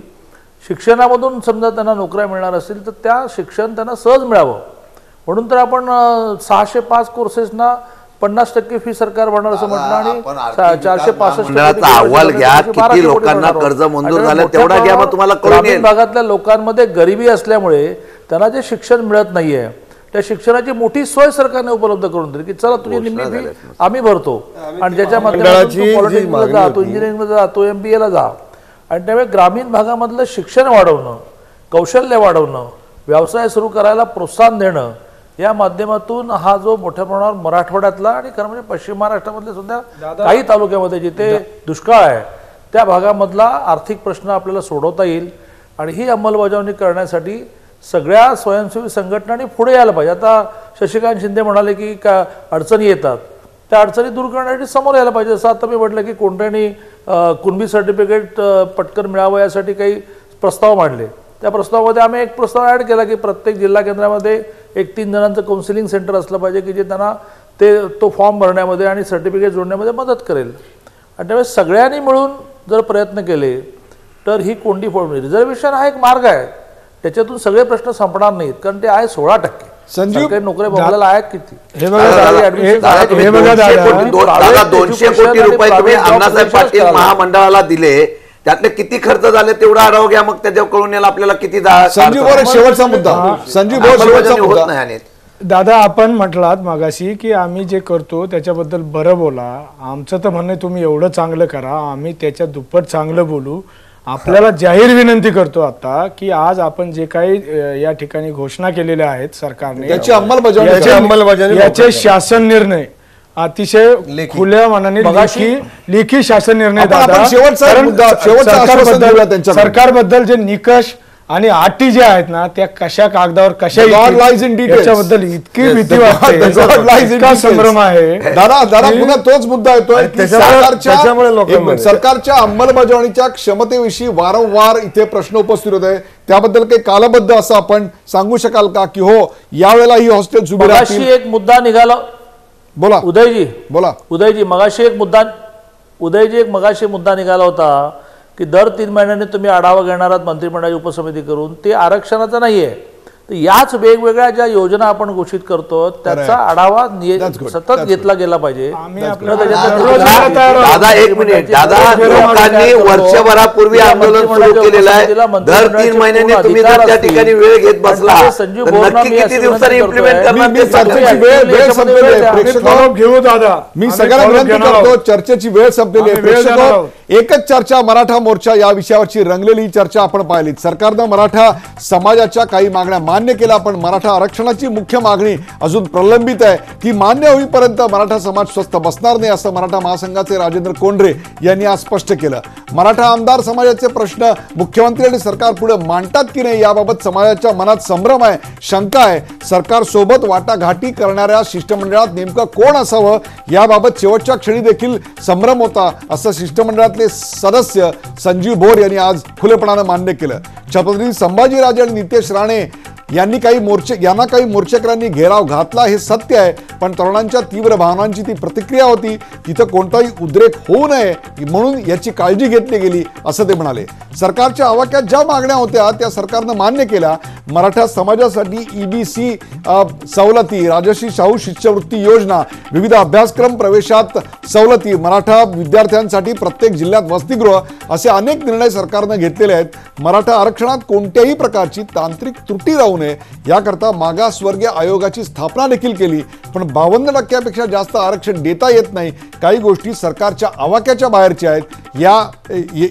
शिक्षणामधून समजा त्यांना नोकऱ्या मिळणार असतील तर त्या शिक्षण त्यांना सहज मिळावं म्हणून तर आपण 605 कोर्सेसना 50% फी सरकार भरणार असं म्हटलं आणि 465 अहवाल घ्या किती लोकांना कर्ज मंजूर झालं तेवढा घ्या, मग तुम्हाला कळून येईल. भागातल्या लोकांमध्ये गरिबी असल्यामुळे त्यांना जे शिक्षण मिळत नाहीये त्या शिक्षणाची मोठी सोय सरकारने उपलब्ध करून दिली की चला तुझी निम्मी फी आम्ही भरतो आणि ज्याच्या माध्यमातून पॉलिटेक्निकला जा, तू इंजिनिअरिंगला जा, तो MBA ला जा. आणि त्यामुळे ग्रामीण भागामधलं शिक्षण वाढवणं, कौशल्य वाढवणं, व्यवसाय सुरू करायला प्रोत्साहन देणं या माध्यमातून हा जो मोठ्या प्रमाणावर मराठवाड्यातला आणि खरं म्हणजे पश्चिम महाराष्ट्रामधले सुद्धा काही तालुक्यामध्ये जिथे दुष्काळ आहे त्या भागामधला आर्थिक प्रश्न आपल्याला सोडवता येईल. आणि ही अंमलबजावणी करण्यासाठी सगळ्या स्वयंसेवी संघटनांनी पुढे यायला पाहिजे. आता शशिकांत शिंदे म्हणाले की का अडचणी येतात, त्या अडचणी दूर करण्यासाठी समोर यायला पाहिजे. असं आता मी म्हटलं की कोणत्यानी कुणबी सर्टिफिकेट पटकन मिळावं यासाठी काही प्रस्ताव मांडले. त्या प्रस्तावामध्ये आम्ही एक प्रस्ताव ॲड केला की प्रत्येक जिल्हा केंद्रामध्ये 1-3 जणांचं काउन्सिलिंग सेंटर असलं पाहिजे की जे त्यांना तो फॉर्म भरण्यामध्ये आणि सर्टिफिकेट जोडण्यामध्ये मदत करेल. आणि त्यावेळेस सगळ्यांनी मिळून जर प्रयत्न केले तर ही कोंडी फोडून. रिझर्वेशन हा एक मार्ग आहे, त्याच्यातून सगळे प्रश्न संपणार नाहीत, कारण ते आहे 16%. सरकारी नोकऱ्या बघायला आहेत किती. हे बघा 200 कोटी रुपये तुम्ही अण्णासाहेब पाटील महामंडळाला दिले, त्यातले किती खर्च झाले तेवढा आढावा घ्या, मग त्याच्या कळून यायला आपल्याला किती. संजीव बोर शेवटचा मुद्दा, संजीव बोर शेवटचा मुद्दा. दादा आपण म्हटलात मागाशी की आम्ही जे करतो त्याच्याबद्दल बरं बोला. आमचं तर म्हणणं तुम्ही एवढं चांगलं करा, आम्ही त्याच्या दुप्पट चांगलं बोलू. आपल्याला जाहीर विनंती करतो आता की आज आपण जे काही या ठिकाणी घोषणा केलेल्या आहेत सरकारने त्याची अंमलबजावणी, याचे शासन निर्णय अतिशय खुल्या मनाने लेखी शासन निर्णय दादा. सरकारबद्दल जे निकष आणि अटी जे आहेत ना त्या कशा कागदावर कशा याच्याबद्दल इतकी भीती वाटते, संभ्रम आहे. दादा पुन्हा तोच मुद्दा येतोय. सरकारच्या अंमलबजावणीच्या क्षमतेविषयी वारंवार इथे प्रश्न उपस्थित होत आहे. त्याबद्दल काही कालबद्ध असं आपण सांगू शकाल का की हो यावेळेला ही हॉस्टेल उभी राहतील? एक मुद्दा निघाला. बोला उदयजी, बोला. उदयजी मगाशी एक मुद्दा निघाला होता की दर 3 महिन्यांनी तुम्ही आढावा घेणार आहात मंत्रिमंडळाची उपसमिती करून. ते आरक्षणाचं नाहीये, तर याच वेगवेगळ्या ज्या योजना आपण घोषित करतो त्याचा आढावा सतत घेतला गेला पाहिजे. दादा एक मिनिट, दादा लोकांनी वर्षभरापूर्वी आंदोलन सुरू केलेलं आहे. दर 3 महिन्यांनी तुम्ही जर त्या ठिकाणी वेळ घेत बसला तर नक्की किती दिवसांनी इम्प्लिमेंट करणार? घेऊ दादा, मी सगळ्यांना विनंती करतो, चर्चेची वेळ संपलेली आहे. प्रेक्षक एकच चर्चा, मराठा मोर्चा या विषयावरची रंगलेली चर्चा आपण पाहिली. सरकारनं मराठा समाजाच्या काही मागण्या मान्य केल्या, पण मराठा आरक्षणाची मुख्य मागणी अजून प्रलंबित आहे. ती मान्य होईपर्यंत मराठा समाज स्वस्थ बसणार नाही असं मराठा महासंघाचे राजेंद्र कोंढरे यांनी आज स्पष्ट केलं. मराठा आमदार समाजाचे प्रश्न मुख्यमंत्री आणि सरकार पुढे मांडतात की नाही याबाबत समाजाच्या मनात संभ्रम आहे, शंका आहे. सरकार सोबत वाटाघाटी करणाऱ्या शिष्टमंडळात नेमकं कोण असावं याबाबत शेवटच्या क्षणी देखील संभ्रम होता असं शिष्टमंडळातले सदस्य संजीव बोर यांनी आज खुलेपणानं मान्य केलं. छत्रपती संभाजीराजे आणि नितेश राणे यांना काही मोर्चेकरांनी घेराव घातला हे सत्य आहे, पण तरुणांच्या तीव्र भावनांची ती प्रतिक्रिया होती. तिथं कोणताही उद्रेक होऊ नये म्हणून याची काळजी घेतली गेली असं ते म्हणाले. सरकारच्या आवाक्यात ज्या मागण्या होत्या त्या सरकारनं मान्य केल्या. मराठा समाजासाठी EBC सवलती, राजर्षी शाहू शिष्यवृत्ती योजना, विविध अभ्यासक्रम प्रवेशात सवलती, मराठा विद्यार्थ्यांसाठी प्रत्येक जिल्ह्यात वसतिगृह असे अनेक निर्णय सरकारनं घेतलेले आहेत. मराठा आरक्षणात कोणत्याही प्रकारची तांत्रिक त्रुटी राहू नये याकरता मागासवर्गीय आयोगाची स्थापना देखील केली, पण 52% जास्त आरक्षण देता येत नाही. काही गोष्टी सरकारच्या आवाक्याच्या बाहेरच्या आहेत.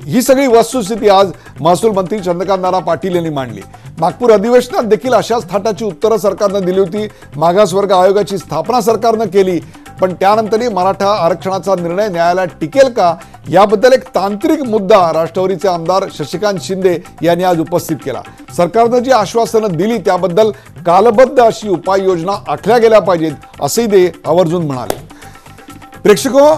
ही सगळी वस्तुस्थिती आज महसूल मंत्री चंद्रकांत दादा पाटील यांनी मांडली. नागपूर अधिवेशनात देखील अशाच थाटाची उत्तरं सरकारनं दिली होती. मागासवर्ग आयोगाची स्थापना सरकारनं केली, पण त्यानंतरही मराठा आरक्षणाचा निर्णय न्यायालयात टिकेल का याबद्दल एक तांत्रिक मुद्दा राष्ट्रवादीचे आमदार शशिकांत शिंदे यांनी आज उपस्थित केला. सरकारनं जी आश्वासनं दिली त्याबद्दल कालबद्ध अशी उपाययोजना आखल्या गेल्या पाहिजेत असंही ते आवर्जून म्हणाले. प्रेक्षको,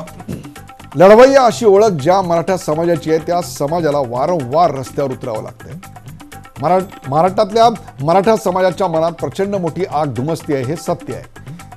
लढवय्या अशी ओळख ज्या मराठा समाजाची आहे त्या समाजाला वारंवार रस्त्यावर उतरावं लागतंय. महाराष्ट्रातल्या मराठा समाजाच्या मनात प्रचंड मोठी आग धुमसती आहे हे सत्य आहे.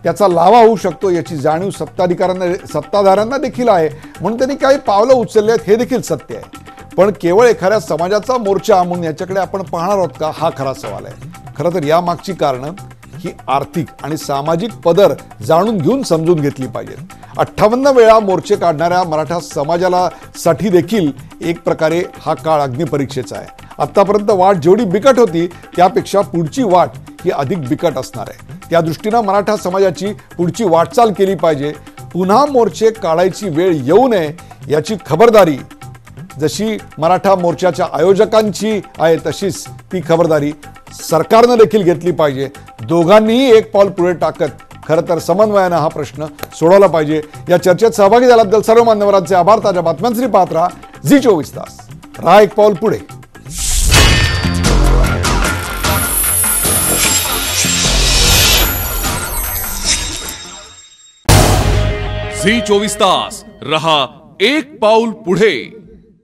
त्याचा लावा होऊ शकतो याची जाणीव सत्ताधाऱ्यांना देखील आहे, म्हणून त्यांनी काही पावलं उचलली आहेत हे देखील सत्य आहे. पण केवळ एखाद्या समाजाचा मोर्चा म्हणून याच्याकडे आपण पाहणार आहोत का हा खरा सवाल आहे. खरं तर यामागची कारणं ही आर्थिक आणि सामाजिक पदर जाणून घेऊन समजून घेतली पाहिजेत. 58 वेळा मोर्चे काढणाऱ्या मराठा समाजाला साठी देखील एक प्रकारे हा काळ अग्निपरीक्षेचा आहे. आतापर्यंत वाट जेवढी बिकट होती त्यापेक्षा पुढची वाट ही अधिक बिकट असणार आहे. त्या दृष्टीनं मराठा समाजाची पुढची वाटचाल केली पाहिजे. पुन्हा मोर्चे काढायची वेळ येऊ नये याची खबरदारी जशी मराठा मोर्चाच्या आयोजकांची आहे तशीच ती खबरदारी सरकारनं देखील घेतली पाहिजे. दोघांनीही एक पाऊल पुढे टाकत खरं तर समन्वयानं हा प्रश्न सोडवला पाहिजे. या चर्चेत सहभागी झाल्याबद्दल सर्व मान्यवरांचे आभार. ताज्या बातम्यांसाठी पाहत राहा झी24 तास. राहा एक पाऊल पुढे. झी24 तास रहा एक पाऊल पुढे.